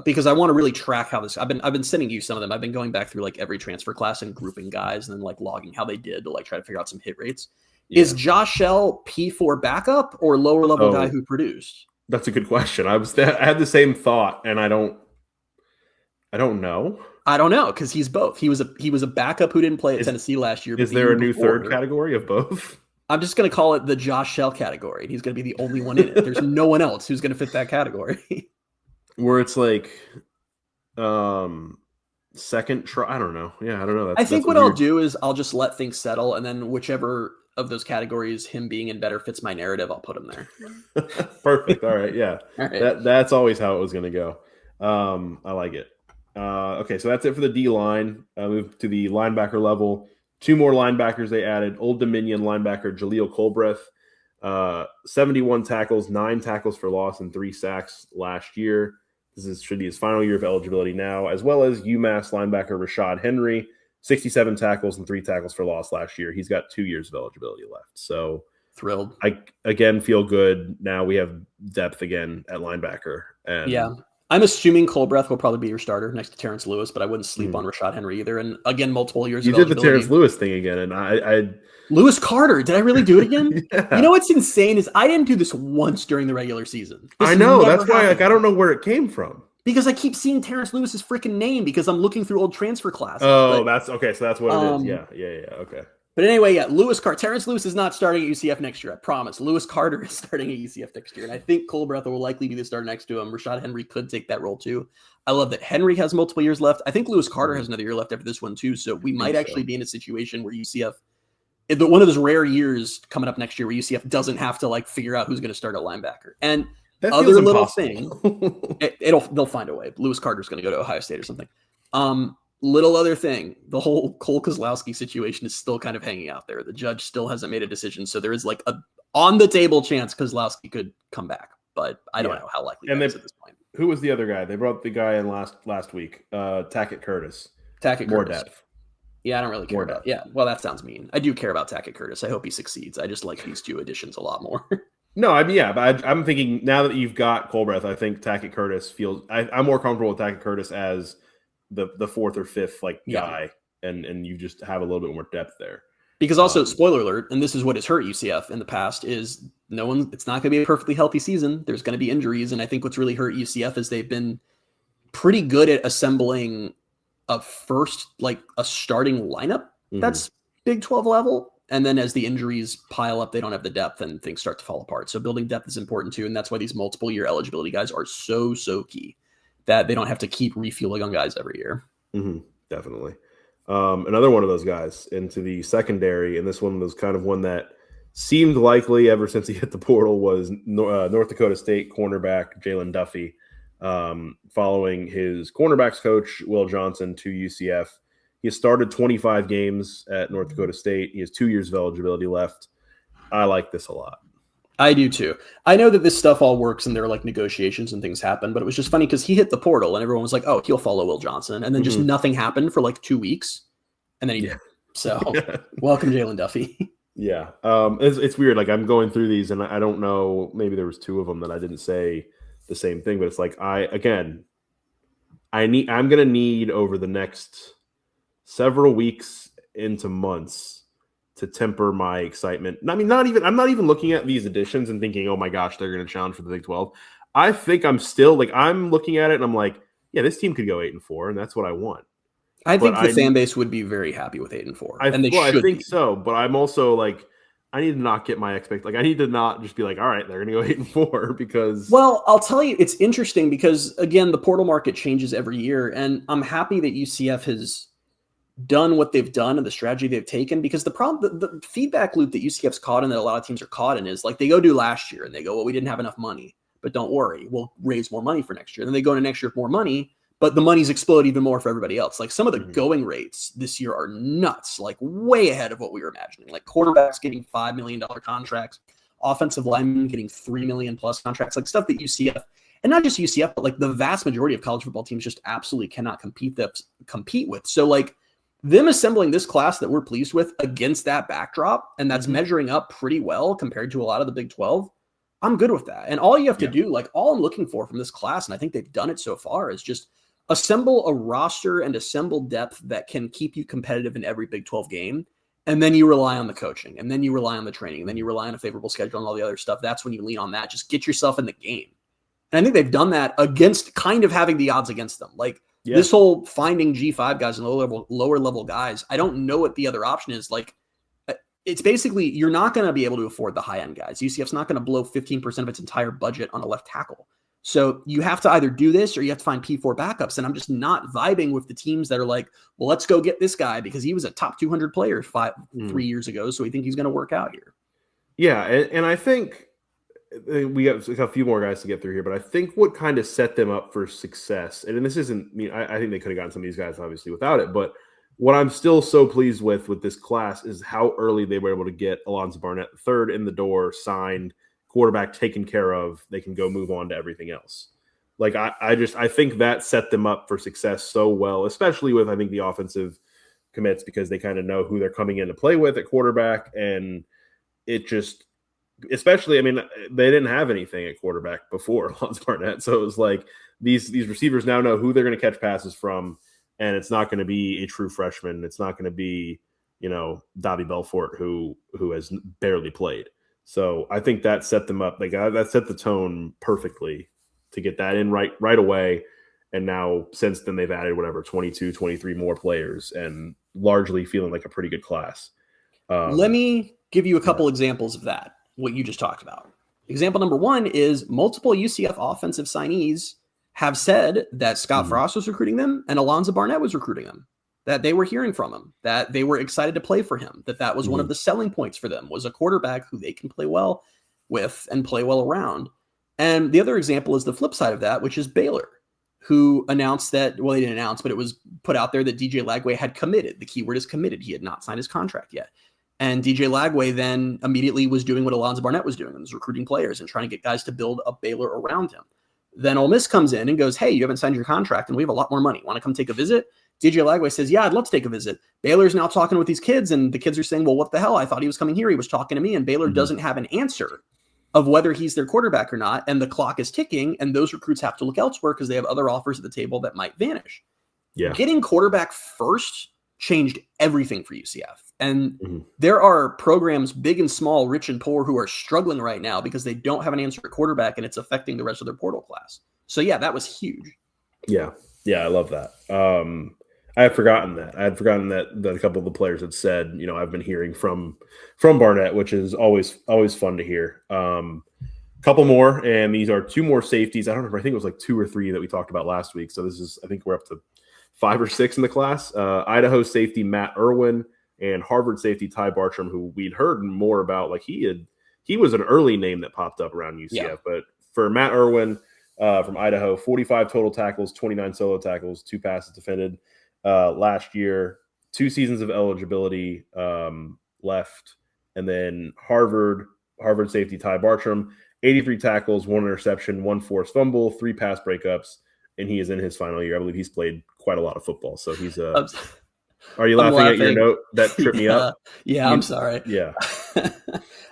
Because I want to really track how this. I've been sending you some of them. I've been going back through like every transfer class and grouping guys and then like logging how they did to like try to figure out some hit rates. Yeah. Is Josh Shell P4 backup or lower level guy who produced? That's a good question. I had the same thought, and I don't know. I don't know because he's both. He was a backup who didn't play at Tennessee last year. Is there a new third category of both? I'm just going to call it the Josh Shell category. He's going to be the only one in it. There's no one else who's going to fit that category. Where it's like, second try. I don't know. Yeah, I don't know. I think what I'll do is I'll just let things settle, and then whichever of those categories him being in better fits my narrative, I'll put him there. Perfect. All right. Yeah. All right. That's always how it was going to go. I like it. Okay, so that's it for the D line. Move to the linebacker level. 2 more linebackers they added. Old Dominion linebacker Jaleel Colbreth, 71 tackles, 9 tackles for loss, and 3 sacks last year. Should be his final year of eligibility now, as well as UMass linebacker Rashad Henry, 67 tackles and 3 tackles for loss last year. He's got 2 years of eligibility left. So thrilled. I again feel good. Now we have depth again at linebacker. And yeah. I'm assuming Colbreth will probably be your starter next to Terrence Lewis, but I wouldn't sleep on Rashad Henry either. And again, multiple years of eligibility. You did the Terrence Lewis thing again, and I Lewis Carter. Did I really do it again? Yeah. You know what's insane is I didn't do this once during the regular season. I know. That's why I don't know where it came from. Because I keep seeing Terrence Lewis's freaking name because I'm looking through old transfer classes. Oh, that's okay. So that's what it is. Yeah. Okay. But anyway, Terrence Lewis is not starting at UCF next year. I promise. Lewis Carter is starting at UCF next year. And I think Colbreth will likely be the starter next to him. Rashad Henry could take that role too. I love that Henry has multiple years left. I think Lewis Carter has another year left after this one too. So we might actually be in a situation where UCF, one of those rare years coming up next year where UCF doesn't have to like figure out who's going to start at linebacker. And that other little thing, they'll find a way. Lewis Carter's going to go to Ohio State or something. Little other thing, the whole Cole Kozlowski situation is still kind of hanging out there. The judge still hasn't made a decision, so there is like a on the table chance Kozlowski could come back, but I don't know how likely that is at this point. Who was the other guy? They brought the guy in last week, Tackett Curtis. More Curtis. Depth. Yeah, I don't really care about. Yeah, well, that sounds mean. I do care about Tackett Curtis. I hope he succeeds. I just like these 2 additions a lot more. No, but I'm thinking now that you've got Colbreth, I think Tackett Curtis feels. I'm more comfortable with Tackett Curtis as the 4th or 5th guy, and you just have a little bit more depth there. Because also, spoiler alert, and this is what has hurt UCF in the past, is it's not going to be a perfectly healthy season. There's going to be injuries, and I think what's really hurt UCF is they've been pretty good at assembling a starting lineup that's Big 12 level. And then as the injuries pile up, they don't have the depth and things start to fall apart. So building depth is important too. And that's why these multiple year eligibility guys are so key, that they don't have to keep refueling on guys every year. Definitely. Another one of those guys into the secondary, and this one was kind of one that seemed likely ever since he hit the portal, was North Dakota State cornerback Jalen Duffy, following his cornerbacks coach, Will Johnson, to UCF. He has started 25 games at North Dakota State. He has 2 years of eligibility left. I like this a lot. I do too. I know that this stuff all works and there are like negotiations and things happen, but it was just funny because he hit the portal and everyone was like, oh, he'll follow Will Johnson. And then just nothing happened for like 2 weeks. And then he did. So welcome, Jalen Duffy. Yeah. It's weird. Like I'm going through these and I don't know, maybe there was 2 of them that I didn't say the same thing, but it's like, I'm going to need over the next several weeks into months to temper my excitement. I mean, I'm not even looking at these additions and thinking, oh my gosh, they're going to challenge for the Big 12. I think I'm still like, I'm looking at it and I'm like, yeah, this team could go 8-4, and that's what I want. I think the fan base would be very happy with 8-4, and they should. I think so, but I'm also like, I need to not get my like, I need to not just be like, all right, they're going to go 8-4 because. Well, I'll tell you, it's interesting because again, the portal market changes every year, and I'm happy that UCF has done what they've done and the strategy they've taken, because the problem, the feedback loop that UCF's caught in, that a lot of teams are caught in, is like they go do last year and they go, well, we didn't have enough money, but don't worry, we'll raise more money for next year. Then they go into next year with more money, but the money's exploded even more for everybody else. Like some of the going rates this year are nuts, like way ahead of what we were imagining. Like quarterbacks getting $5 million contracts, offensive linemen getting $3 million plus contracts, like stuff that UCF, and not just UCF, but like the vast majority of college football teams just absolutely cannot compete with. So like them assembling this class that we're pleased with against that backdrop, and that's measuring up pretty well compared to a lot of the Big 12, I'm good with that. And all you have to do, like all I'm looking for from this class, and I think they've done it so far, is just assemble a roster and assemble depth that can keep you competitive in every Big 12 game. And then you rely on the coaching, and then you rely on the training, and then you rely on a favorable schedule and all the other stuff. That's when you lean on that. Just get yourself in the game. And I think they've done that against kind of having the odds against them. Like this whole finding G5 guys and lower level guys, I don't know what the other option is. Like it's basically, you're not going to be able to afford the high end guys. UCF's not going to blow 15% of its entire budget on a left tackle. So you have to either do this or you have to find P4 backups. And I'm just not vibing with the teams that are like, well, let's go get this guy because he was a top 200 player 3 years ago. So we think he's going to work out here. Yeah. And I think we got a few more guys to get through here, but I think what kind of set them up for success, and this isn't, I mean, I think they could have gotten some of these guys obviously without it, but what I'm still so pleased with this class is how early they were able to get Alonzo Barnett III in the door, signed, quarterback taken care of. They can go move on to everything else. Like I think that set them up for success so well, especially with, I think, the offensive commits, because they kind of know who they're coming in to play with at quarterback. And it just, especially, I mean, they didn't have anything at quarterback before Alonzo Barnett. So it was like these receivers now know who they're going to catch passes from. And it's not going to be a true freshman. It's not going to be, Davy Belfort, who has barely played. So I think that set them up. Like that set the tone perfectly to get that in right away. And now since then they've added 22, 23 more players and largely feeling like a pretty good class. Let me give you a couple examples of that, what you just talked about. Example number one is multiple UCF offensive signees have said that Scott Frost was recruiting them and Alonzo Barnett was recruiting them, that they were hearing from him, that they were excited to play for him, that was one of the selling points for them, was a quarterback who they can play well with and play well around. And the other example is the flip side of that, which is Baylor, who announced that, well, they didn't announce, but it was put out there that DJ Lagway had committed. The keyword is committed. He had not signed his contract yet. And DJ Lagway then immediately was doing what Alonzo Barnett was doing, and was recruiting players and trying to get guys to build a Baylor around him. Then Ole Miss comes in and goes, hey, you haven't signed your contract and we have a lot more money. Want to come take a visit? DJ Lagway says, yeah, I'd love to take a visit. Baylor's now talking with these kids, and the kids are saying, well, what the hell? I thought he was coming here. He was talking to me. And Baylor doesn't have an answer of whether he's their quarterback or not. And the clock is ticking, and those recruits have to look elsewhere because they have other offers at the table that might vanish. Yeah. Getting quarterback first changed everything for UCF. And there are programs, big and small, rich and poor, who are struggling right now because they don't have an answer at quarterback, and it's affecting the rest of their portal class. So yeah, that was huge. Yeah. Yeah. I love that. I had forgotten that. I had forgotten that a couple of the players had said, I've been hearing from Barnett, which is always fun to hear. Couple more, and these are two more safeties. I don't remember. I think it was like 2 or 3 that we talked about last week. So this is, I think we're up to 5 or 6 in the class. Idaho safety Matt Irwin and Harvard safety Ty Bartram, who we'd heard more about. Like he was an early name that popped up around UCF. But for Matt Irwin from Idaho, 45 total tackles, 29 solo tackles, 2 passes defended last year, 2 seasons of eligibility left. And then Harvard safety Ty Bartram, 83 tackles, 1 interception, 1 forced fumble, 3 pass breakups, and he is in his final year. I believe he's played quite a lot of football. So he's Are you laughing at your note that tripped me up? Yeah, I'm sorry. Yeah.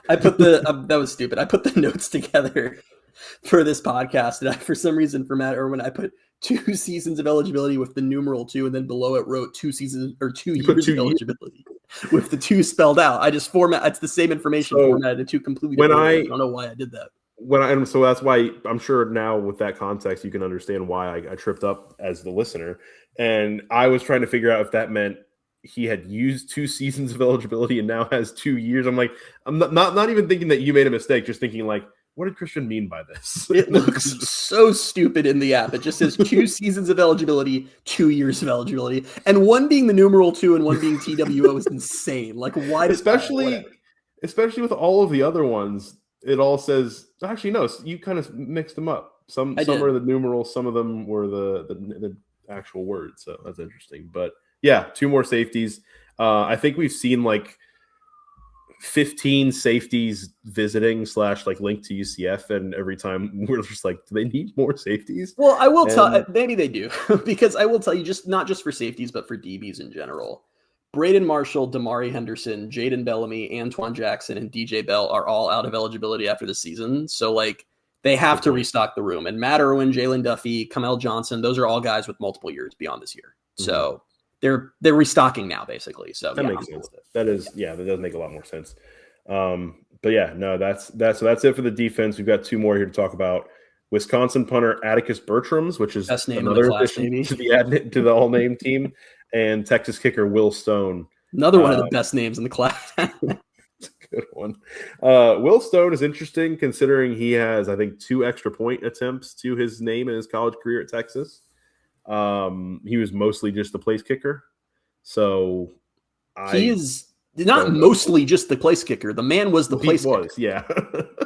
I put that was stupid. I put the notes together for this podcast, and for some reason for Matt Irwin, I put 2 seasons of eligibility with the numeral 2, and then below it wrote 2 seasons or 2 years of eligibility with the 2 spelled out. I just it's the same information formatted in 2 completely different ways. I don't know why I did that. So that's why I'm sure now with that context, you can understand why I tripped up as the listener. And I was trying to figure out if that meant he had used 2 seasons of eligibility and now has 2 years. I'm like, I'm not even thinking that you made a mistake, just thinking like, what did Christian mean by this? It looks so stupid in the app. It just says 2 seasons of eligibility, 2 years of eligibility, and one being the numeral 2 and one being TWO is insane. Like, why? Especially with all of the other ones, it all says. Actually, no, you kind of mixed them up. Some are the numerals, some of them were the actual words. So that's interesting. But yeah, 2 more safeties. I think we've seen like 15 safeties visiting / like linked to UCF, and every time we're just like, do they need more safeties? Well, I will tell, maybe they do, because I will tell you, just not just for safeties, but for DBs in general. Braden Marshall, Damari Henderson, Jaden Bellamy, Antoine Jackson, and DJ Bell are all out of eligibility after the season. So like they have to restock the room. And Matt Irwin, Jalen Duffy, Kamel Johnson, those are all guys with multiple years beyond this year. So they're restocking now, basically. So that makes sense. That does make a lot more sense. But yeah, no, that's it for the defense. We've got 2 more here to talk about. Wisconsin punter Atticus Bertrams, which is best name another in the class, addition to the all name team, and Texas kicker Will Stone. Another one of the best names in the class. It's a good one. Will Stone is interesting considering he has, I think, 2 extra point attempts to his name in his college career at Texas. He was mostly just the place kicker. So he is not mostly just the place kicker. The man was the place kicker. Yeah.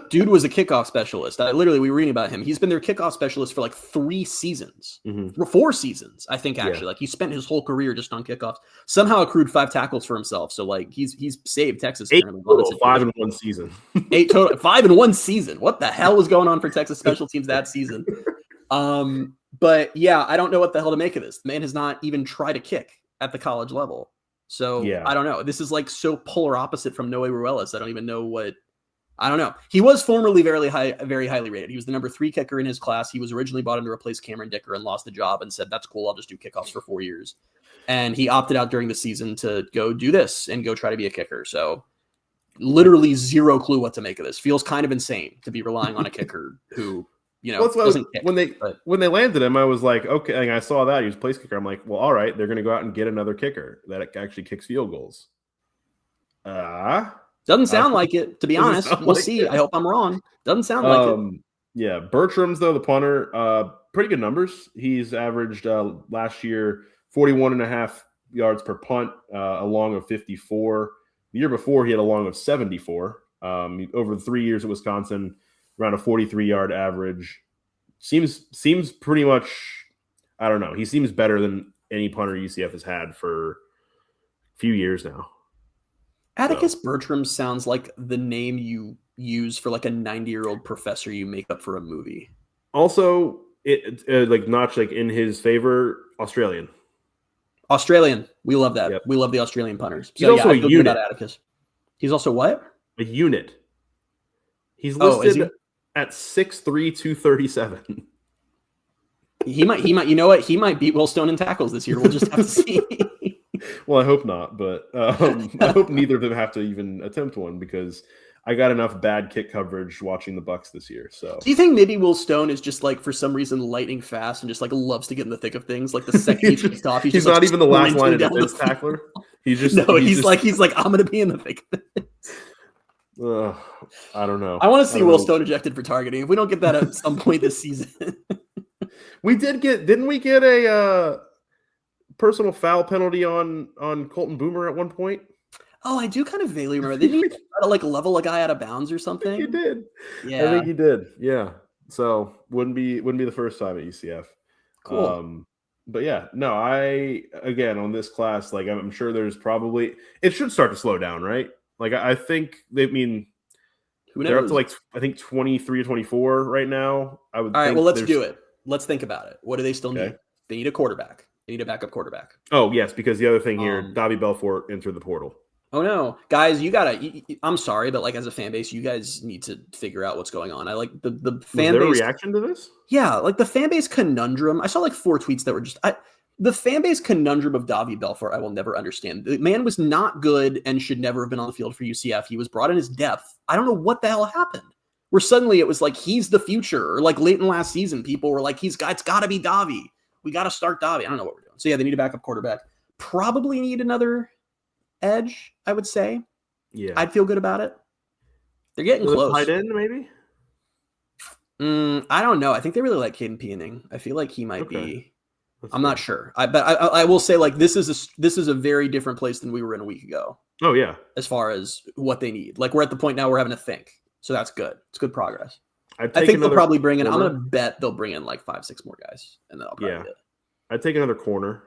Dude was a kickoff specialist. We were reading about him. He's been their kickoff specialist for like 3 seasons, 4 seasons, I think, actually. Like he spent his whole career just on kickoffs. Somehow accrued 5 tackles for himself. So like he's saved Texas. 8 total, 5 in 1 season. 8 total, 5 in 1 season. What the hell was going on for Texas special teams that season? But yeah, I don't know what the hell to make of this. The man has not even tried to kick at the college level. So I don't know. This is like so polar opposite from Noe Ruelas. I don't even know what. I don't know. He was formerly very highly rated. He was the number 3 kicker in his class. He was originally brought in to replace Cameron Dicker and lost the job and said, that's cool. I'll just do kickoffs for 4 years. And he opted out during the season to go do this and go try to be a kicker. So literally 0 clue what to make of this. Feels kind of insane to be relying on a kicker who, doesn't kick. When they landed him, I was like, okay. And I saw that he was place kicker. I'm like, well, all right, they're going to go out and get another kicker that actually kicks field goals. Doesn't sound like it, to be honest. We'll see. I hope I'm wrong. Doesn't sound like it. Yeah, Bertram's, though, the punter, pretty good numbers. He's averaged last year 41.5 yards per punt, a long of 54. The year before, he had a long of 74. Over the 3 years at Wisconsin, around a 43-yard average. Seems pretty much, I don't know. He seems better than any punter UCF has had for a few years now. Atticus Bertram sounds like the name you use for like a 90-year-old professor you make up for a movie. Also, like notch like in his favor, Australian. We love that. Yep. We love the Australian punters. He's also a unit. Atticus. He's also what? A unit. He's listed at 6'3", 237. He might. You know what? He might beat Will Stone in tackles this year. We'll just have to see. Well, I hope not, but I hope neither of them have to even attempt one because I got enough bad kick coverage watching the Bucs this year. So, do you think maybe Will Stone is just like for some reason lightning fast and just like loves to get in the thick of things? Like the second he kicks off, he's not like, even the last line of defense tackler. He's like I'm gonna be in the thick of it. I don't know. I want to see Will Stone ejected for targeting. If we don't get that at some point this season, didn't we get a personal foul penalty on Colton Boomer at one point? Oh, I do kind of vaguely remember. Didn't he try to like level a guy out of bounds or something? He did. Yeah, I think he did. Yeah. So wouldn't be the first time at UCF. Cool. But yeah, no, again on this class, like I'm sure there's probably it should start to slow down, right? Like I think they're up to like I think 23 or 24 right now. I would. All right, well let's do it. Let's think about it. What do they still need? They need a quarterback. They need a backup quarterback. Oh yes, because the other thing here, Davy Belfort entered the portal. Oh no, guys, I'm sorry, but like as a fan base, you guys need to figure out what's going on. I like the fan base. Was there a reaction to this? Yeah, like the fan base conundrum. I saw like 4 tweets that were just the fan base conundrum of Davy Belfort. I will never understand. The man was not good and should never have been on the field for UCF. He was brought in as depth. I don't know what the hell happened. where suddenly it was like, he's the future. Or like late in last season, people were like, it's got to be Davi. We got to start Davi. I don't know what we're doing. So yeah, they need a backup quarterback. Probably need another edge, I would say. Yeah. I'd feel good about it. They're getting close. Tight end, maybe? I don't know. I think they really like Caden Peaning. I feel like he might be. I'm not sure. But I will say, like, this is a very different place than we were in a week ago. Oh yeah. As far as what they need, like, we're at the point now we're having to think. So that's good. It's good progress. I think they'll probably bring in. I'm gonna bet they'll bring in like 5-6 more guys, and then I'll probably do it. I'd take another corner.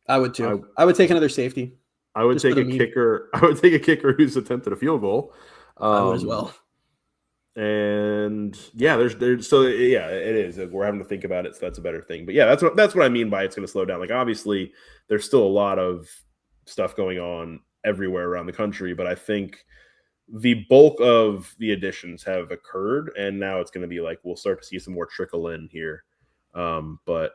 I would too. I would take another safety. I would take a kicker. I would take a kicker who's attempted a field goal. I would as well. And yeah, it is. We're having to think about it, so that's a better thing. But yeah, that's what I mean by it's going to slow down. Like, obviously, there's still a lot of stuff going on everywhere around the country, but I think the bulk of the additions have occurred, and now it's going to be like we'll start to see some more trickle in here. But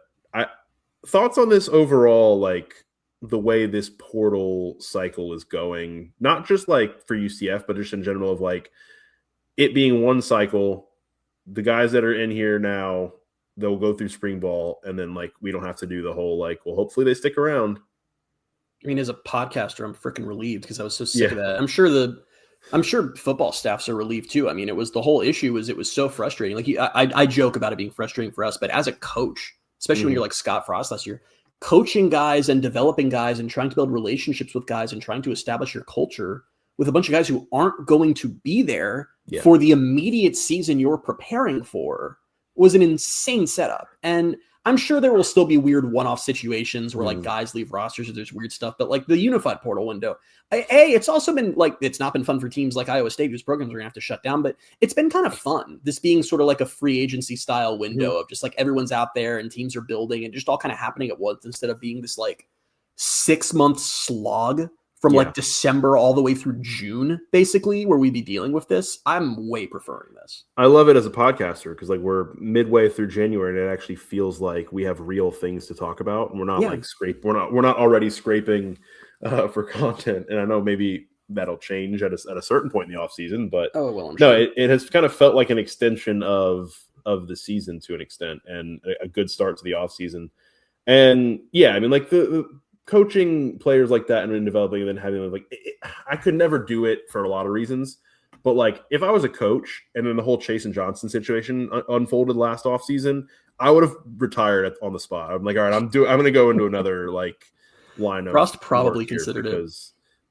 thoughts on this overall, like the way this portal cycle is going, not just like for UCF, but just in general of like it being one cycle, the guys that are in here now, they'll go through spring ball, and then like we don't have to do the whole like, well, hopefully they stick around. I mean, as a podcaster, I'm freaking relieved because I was so sick of that. I'm sure football staffs are relieved too. I mean, it was the whole issue was it was so frustrating. Like I joke about it being frustrating for us, but as a coach, especially when you're like Scott Frost last year, coaching guys and developing guys and trying to build relationships with guys and trying to establish your culture with a bunch of guys who aren't going to be there for the immediate season you're preparing for was an insane setup. And I'm sure there will still be weird one-off situations where like guys leave rosters or there's weird stuff, but like the unified portal window, it's also been like, it's not been fun for teams like Iowa State whose programs are gonna have to shut down, but it's been kind of fun. This being sort of like a free agency style window of just like everyone's out there and teams are building and just all kind of happening at once instead of being this like 6-month slog from like December all the way through June, basically, where we'd be dealing with this. I'm way preferring this. I love it as a podcaster because like we're midway through January and it actually feels like we have real things to talk about, and we're not like we're not already scraping for content. And I know maybe that'll change at a certain point in the off season, but it has kind of felt like an extension of the season to an extent, and a good start to the off season. And yeah, I mean, like the coaching players like that and then developing and then having them like I could never do it for a lot of reasons, but like if I was a coach and then the whole Chase and Johnson situation unfolded last offseason, I would have retired on the spot. I'm like, all right, I'm going to go into another like line of Frost probably considered it.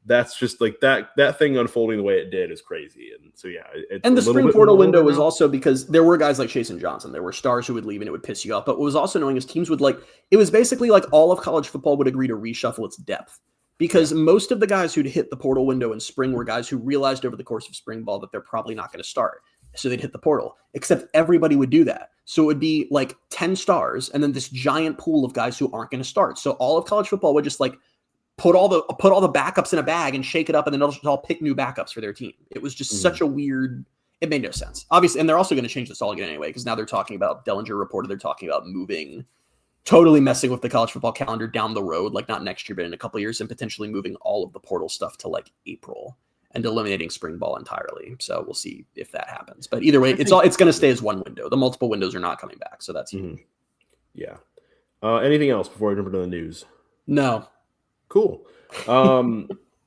That's just like that thing unfolding the way it did is crazy. And so, yeah. And the spring portal window was also because there were guys like Chase and Johnson. There were stars who would leave and it would piss you off. But what was also annoying is teams would like, it was basically like all of college football would agree to reshuffle its depth because most of the guys who'd hit the portal window in spring were guys who realized over the course of spring ball that they're probably not going to start. So they'd hit the portal, except everybody would do that. So it would be like 10 stars and then this giant pool of guys who aren't going to start. So all of college football would just like, put all the backups in a bag and shake it up, and then they'll just all pick new backups for their team. It was just such a weird. It made no sense, obviously, and they're also going to change this all again anyway because now they're talking about Dellinger reported they're talking about moving, totally messing with the college football calendar down the road, like not next year but in a couple of years, and potentially moving all of the portal stuff to like April and eliminating spring ball entirely. So we'll see if that happens. But either way, it's going to stay as one window. The multiple windows are not coming back, so that's huge. Yeah. Anything else before we jump into the news? No. Cool.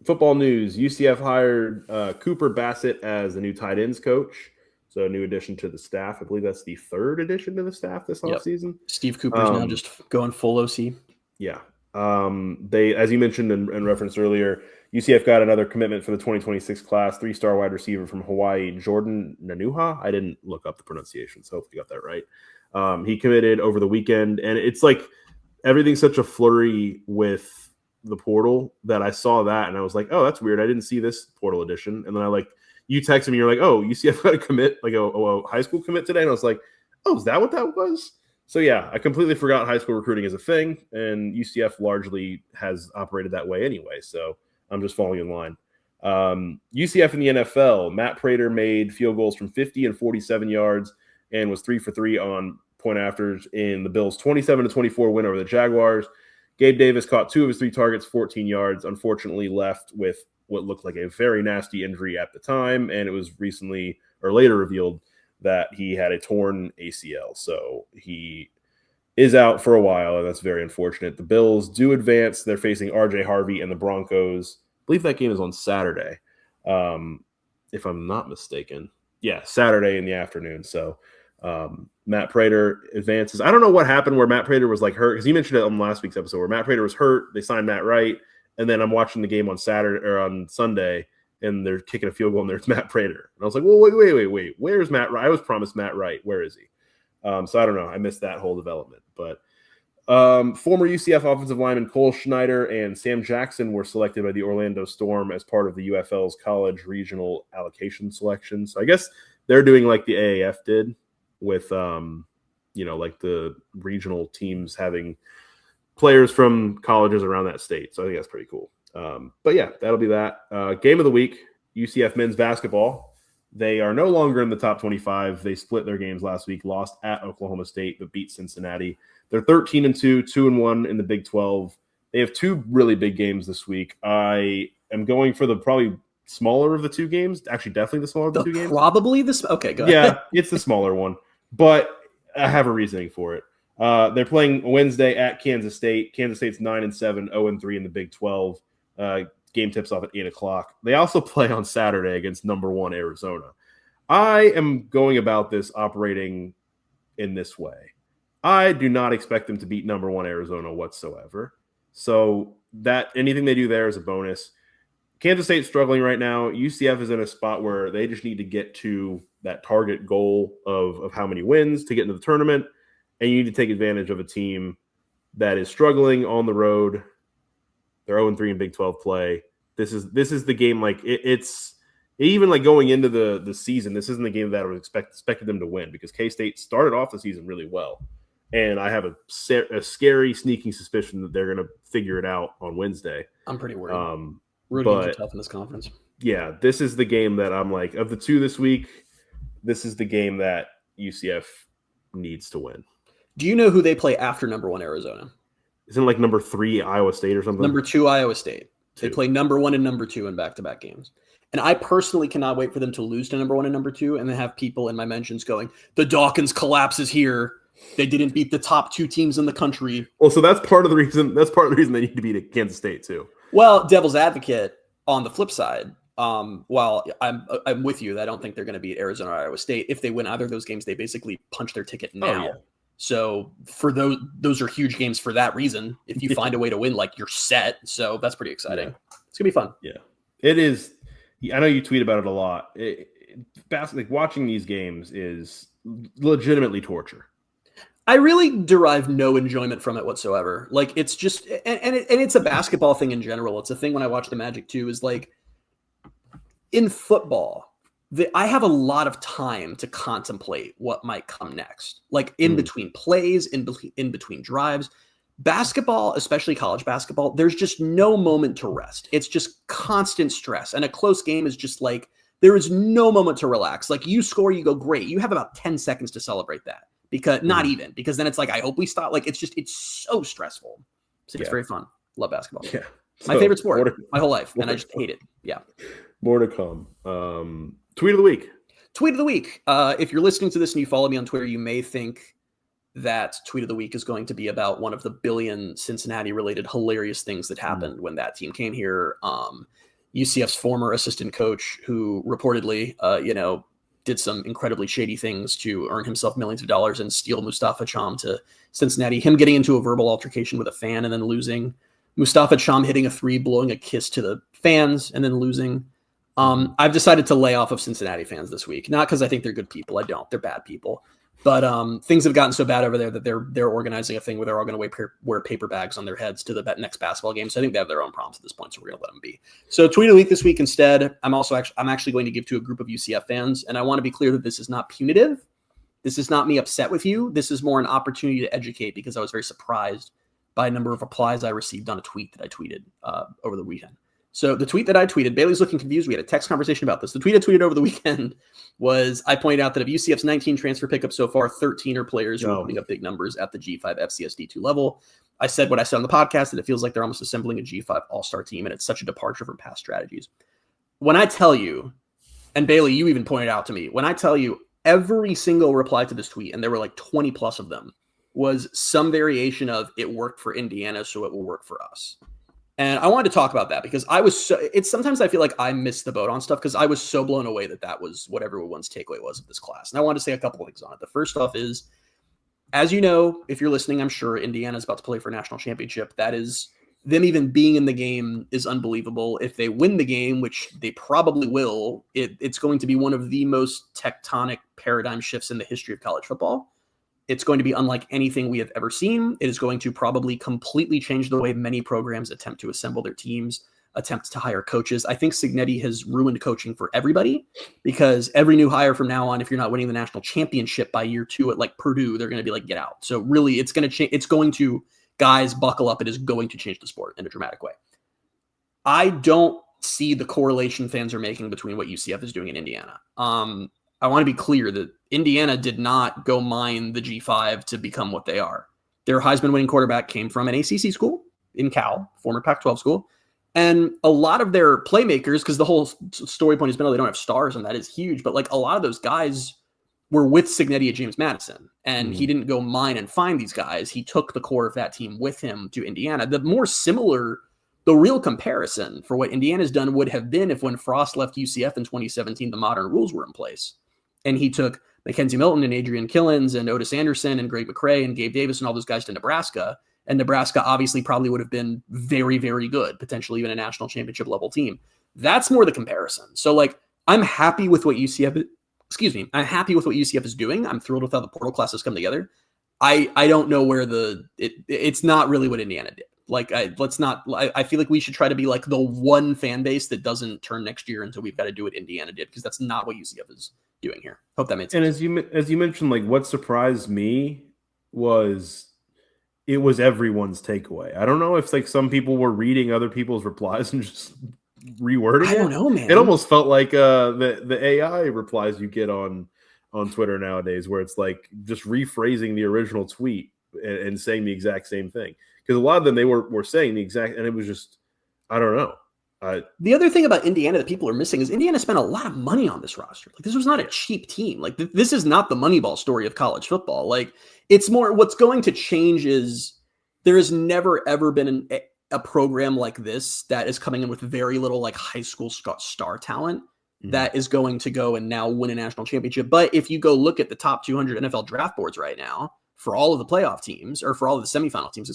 Football news. UCF hired Cooper Bassett as the new tight ends coach. So a new addition to the staff. I believe that's the third addition to the staff this offseason. Steve Cooper's now just going full OC. Yeah. They, as you mentioned and referenced earlier, UCF got another commitment for the 2026 class, 3-star wide receiver from Hawaii, Jordan Nanuha. I didn't look up the pronunciation, so hopefully you got that right. He committed over the weekend, and it's like everything's such a flurry with the portal that I saw that and I was like, oh, that's weird. I didn't see this portal edition. And then you texted me, you're like, oh, UCF got a commit, like a high school commit today. And I was like, oh, is that what that was? So yeah, I completely forgot high school recruiting is a thing, and UCF largely has operated that way anyway. So I'm just falling in line. UCF in the NFL, Matt Prater made field goals from 50 and 47 yards and was 3 for 3 on point afters in the Bills' 27-24 win over the Jaguars. Gabe Davis caught 2 of his 3 targets, 14 yards, unfortunately left with what looked like a very nasty injury at the time, and it was later revealed that he had a torn ACL. So he is out for a while, and that's very unfortunate. The Bills do advance. They're facing RJ Harvey and the Broncos. I believe that game is on Saturday, if I'm not mistaken. Yeah, Saturday in the afternoon. So Matt Prater advances. I don't know what happened where Matt Prater was like hurt, because he mentioned it on last week's episode where Matt Prater was hurt. They signed Matt Wright, and then I'm watching the game on Saturday or on Sunday, and they're kicking a field goal, and there's Matt Prater. And I was like, well, wait. Where's Matt Wright? I was promised Matt Wright. Where is he? So I don't know. I missed that whole development. But former UCF offensive lineman Cole Schneider and Sam Jackson were selected by the Orlando Storm as part of the UFL's college regional allocation selection. So I guess they're doing like the AAF did with, like the regional teams having players from colleges around that state. So I think that's pretty cool. But yeah, that'll be that. Game of the week, UCF men's basketball. They are no longer in the top 25. They split their games last week, lost at Oklahoma State, but beat Cincinnati. They're 13-2, 2-1 in the Big 12. They have two really big games this week. I am going for the probably smaller of the two games. Actually, definitely the smaller of the two games. Probably this. Okay, go ahead. Yeah, it's the smaller one, but I have a reasoning for it. They're playing Wednesday at Kansas State. Kansas State's 9-7, 0-3 in the Big 12. Game tips off at 8:00. They also play on Saturday against number 1 Arizona. I am going about this operating in this way. I do not expect them to beat number 1 Arizona whatsoever. So that anything they do there is a bonus. Kansas State's struggling right now. UCF is in a spot where they just need to get to that target goal of how many wins to get into the tournament. And you need to take advantage of a team that is struggling on the road. They're 0-3 in Big 12 play. This is the game. Like it's even like going into the season. This isn't the game that I would expected them to win, because K-State started off the season really well, and I have a scary sneaking suspicion that they're going to figure it out on Wednesday. I'm pretty worried. Road games are tough in this conference. Yeah, this is the game that I'm like, of the two this week, this is the game that UCF needs to win. Do you know who they play after number 1 Arizona? Isn't it like number 3 Iowa State or something? Number 2 Iowa State. They play number 1 and number 2 in back-to-back games. And I personally cannot wait for them to lose to number 1 and number 2 and then have people in my mentions going, the Dawkins collapse is here. They didn't beat the top 2 teams in the country. Well, so that's part of the reason. That's part of the reason they need to beat Kansas State too. Well, devil's advocate on the flip side, while I'm with you, I don't think they're going to beat Arizona or Iowa State. If they win either of those games, they basically punch their ticket now. Oh, yeah. So for those are huge games for that reason. If you find a way to win, like, you're set. So that's pretty exciting. Yeah. It's gonna be fun. Yeah, it is. I know you tweet about it a lot. Like watching these games is legitimately torture. I really derive no enjoyment from it whatsoever. Like, it's just, and it's a basketball thing in general. It's a thing when I watch the Magic too, is like in football, I have a lot of time to contemplate what might come next, like in between plays, in between drives. Basketball, especially college basketball, there's just no moment to rest. It's just constant stress. And a close game is just like, there is no moment to relax. Like, you score, you go, great. You have about 10 seconds to celebrate that, because not even, because then it's like, I hope we stop. Like, it's so stressful. So it's very fun. Love basketball. Yeah. My favorite sport my whole life. And I just hate it. Yeah. More to come. Tweet of the week. Tweet of the week. If you're listening to this and you follow me on Twitter, you may think that tweet of the week is going to be about one of the billion Cincinnati-related hilarious things that happened when that team came here. UCF's former assistant coach, who reportedly, did some incredibly shady things to earn himself millions of dollars and steal Mustafa Cham to Cincinnati. Him getting into a verbal altercation with a fan and then losing. Mustafa Cham hitting a 3, blowing a kiss to the fans, and then losing. I've decided to lay off of Cincinnati fans this week. Not because I think they're good people. I don't. They're bad people. But things have gotten so bad over there that they're organizing a thing where they're all going to wear paper bags on their heads to the next basketball game. So I think they have their own problems at this point. So we're going to let them be. So tweet of the week this week instead. I'm actually going to give to a group of UCF fans, and I want to be clear that this is not punitive. This is not me upset with you. This is more an opportunity to educate, because I was very surprised by a number of replies I received on a tweet that I tweeted over the weekend. So the tweet that I tweeted, Bailey's looking confused. We had a text conversation about this. The tweet I tweeted over the weekend was, I pointed out that of UCF's 19 transfer pickups so far, 13 are players who are putting up big numbers at the G5 FCS D2 level. I said what I said on the podcast, that it feels like they're almost assembling a G5 all-star team, and it's such a departure from past strategies. When I tell you And Bailey, you even pointed out to me, when I tell you every single reply to this tweet, and there were like 20 plus of them, was some variation of it worked for Indiana, so it will work for us. And I wanted to talk about that because sometimes I feel like I missed the boat on stuff because I was so blown away that was what everyone's takeaway was of this class. And I wanted to say a couple of things on it. The first off is, as you know, if you're listening, I'm sure Indiana's about to play for a national championship. That is, them even being in the game is unbelievable. If they win the game, which they probably will, it's going to be one of the most tectonic paradigm shifts in the history of college football. It's going to be unlike anything we have ever seen. It is going to probably completely change the way many programs attempt to assemble their teams, attempt to hire coaches. I think Cignetti has ruined coaching for everybody because every new hire from now on, if you're not winning the national championship by year 2 at like Purdue, they're going to be like, get out. So really it's going to change. It's going to, guys, buckle up. It is going to change the sport in a dramatic way. I don't see the correlation fans are making between what UCF is doing in Indiana. I want to be clear that Indiana did not go mine the G5 to become what they are. Their Heisman winning quarterback came from an ACC school in Cal, former Pac-12 school. And a lot of their playmakers, because the whole story point has been, they don't have stars, and that is huge. But like a lot of those guys were with Cignetti at James Madison, and he didn't go mine and find these guys. He took the core of that team with him to Indiana. The real comparison for what Indiana's done would have been if when Frost left UCF in 2017, the modern rules were in place. And he took Mackenzie Milton and Adrian Killens and Otis Anderson and Greg McCrae and Gabe Davis and all those guys to Nebraska. And Nebraska obviously probably would have been very, very good, potentially even a national championship level team. That's more the comparison. So like, I'm happy with what UCF is doing. I'm thrilled with how the portal classes come together. I don't know where it's not really what Indiana did. Like, I feel like we should try to be like the one fan base that doesn't turn next year until we've got to do what Indiana did, because that's not what UCF is doing here. Hope that makes sense. And as you mentioned, like what surprised me was it was everyone's takeaway. I don't know if like some people were reading other people's replies and just rewording it. I don't know, man. It almost felt like the AI replies you get on Twitter nowadays, where it's like just rephrasing the original tweet and saying the exact same thing. Because a lot of them, they were saying the exact, and it was just, I don't know. The other thing about Indiana that people are missing is Indiana spent a lot of money on this roster. Like, this was not a cheap team. Like, this is not the Moneyball story of college football. Like, it's more, what's going to change is there has never, ever been a program like this that is coming in with very little, like, high school star talent that is going to go and now win a national championship. But if you go look at the top 200 NFL draft boards right now, for all of the playoff teams, or for all of the semifinal teams,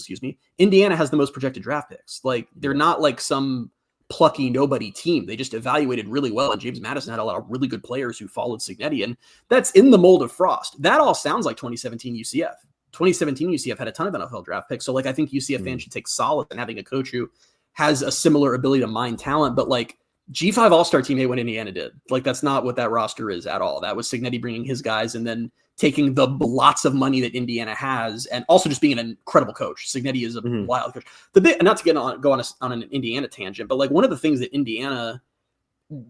Indiana has the most projected draft picks. Like, they're not like some plucky nobody team. They just evaluated really well, and James Madison had a lot of really good players who followed Cignetti, and that's in the mold of Frost. That all sounds like 2017 UCF. 2017 UCF had a ton of NFL draft picks, so like I think UCF fans should take solace in having a coach who has a similar ability to mine talent, but like G5 All-Star team ain't what Indiana did. Like, that's not what that roster is at all. That was Cignetti bringing his guys and then taking the lots of money that Indiana has, and also just being an incredible coach. Cignetti is a wild coach. Not to go on an Indiana tangent, but like one of the things that Indiana,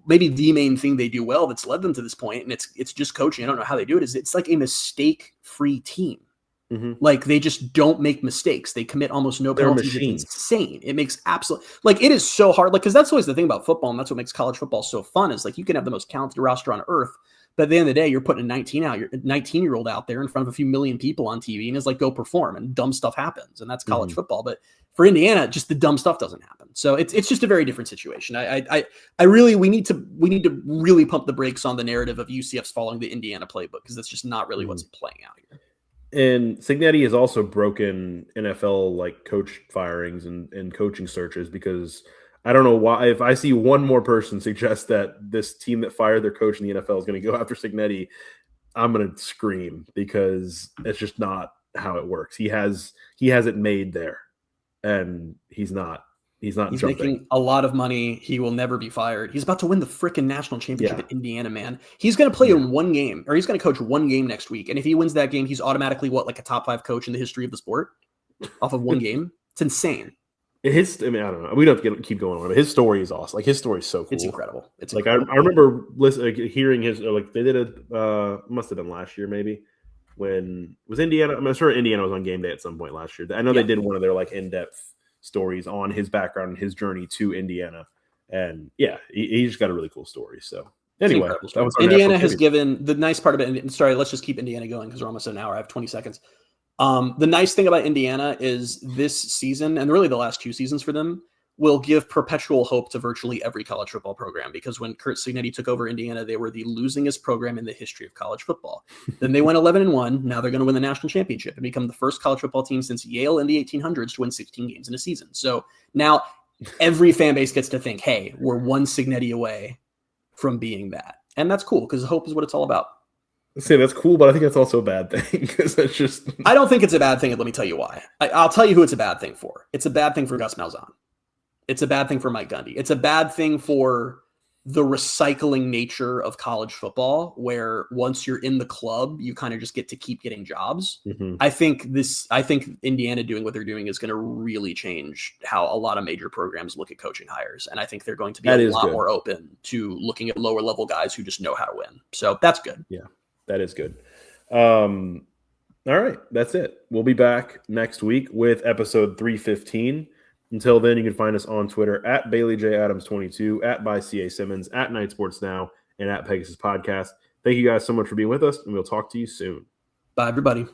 maybe the main thing they do well that's led them to this point, and it's just coaching. I don't know how they do it. Is it's like a mistake-free team. Like, they just don't make mistakes. They commit almost no penalties. It's insane. It makes it is so hard. Like, because that's always the thing about football, and that's what makes college football so fun, is like you can have the most talented roster on earth, but at the end of the day, you're putting a 19-year-old out there in front of a few million people on TV, and it's like, go perform, and dumb stuff happens, and that's college football. But for Indiana, just the dumb stuff doesn't happen. So it's just a very different situation. We need to really pump the brakes on the narrative of UCF's following the Indiana playbook, because that's just not really what's playing out here. And Cignetti has also broken NFL like coach firings and coaching searches, because I don't know why, if I see one more person suggest that this team that fired their coach in the NFL is going to go after Cignetti, I'm going to scream, because it's just not how it works. He has it made there, and he's not jumping. Making a lot of money. He will never be fired. He's about to win the freaking national championship at Indiana, man. He's going to play in one game, or he's going to coach one game next week. And if he wins that game, he's automatically like a top 5 coach in the history of the sport off of one game. It's insane. I don't know. We don't have to keep going on, but his story is awesome. Like, his story is so cool. It's incredible. It's like, incredible. I remember hearing his, like, they did it, must have been last year, maybe, when was Indiana. I'm sure Indiana was on game day at some point last year. I know they did one of their like in-depth stories on his background and his journey to Indiana. And yeah, he just got a really cool story. So Anyway, that was Indiana has given the nice part about it. Sorry, let's just keep Indiana going because we're almost at an hour. I have 20 seconds. The nice thing about Indiana is this season, and really the last 2 seasons for them, will give perpetual hope to virtually every college football program, because when Curt Cignetti took over Indiana, they were the losingest program in the history of college football. Then they went 11-1. Now they're going to win the national championship and become the first college football team since Yale in the 1800s to win 16 games in a season. So now every fan base gets to think, hey, we're one Cignetti away from being that. And that's cool because hope is what it's all about. See, that's cool, but I think that's also a bad thing because that's just. I don't think it's a bad thing, and let me tell you why. I'll tell you who it's a bad thing for. It's a bad thing for Gus Malzahn. It's a bad thing for Mike Gundy. It's a bad thing for the recycling nature of college football, where once you're in the club, you kind of just get to keep getting jobs. Mm-hmm. I think Indiana doing what they're doing is going to really change how a lot of major programs look at coaching hires. And I think they're going to be a lot more open to looking at lower level guys who just know how to win. So that's good. Yeah, that is good. All right, that's it. We'll be back next week with episode 315. Until then, you can find us on Twitter at BaileyJAdams22, at @ByCASimmons, at Night Sports Now, and at Pegasus Podcast. Thank you guys so much for being with us, and we'll talk to you soon. Bye, everybody.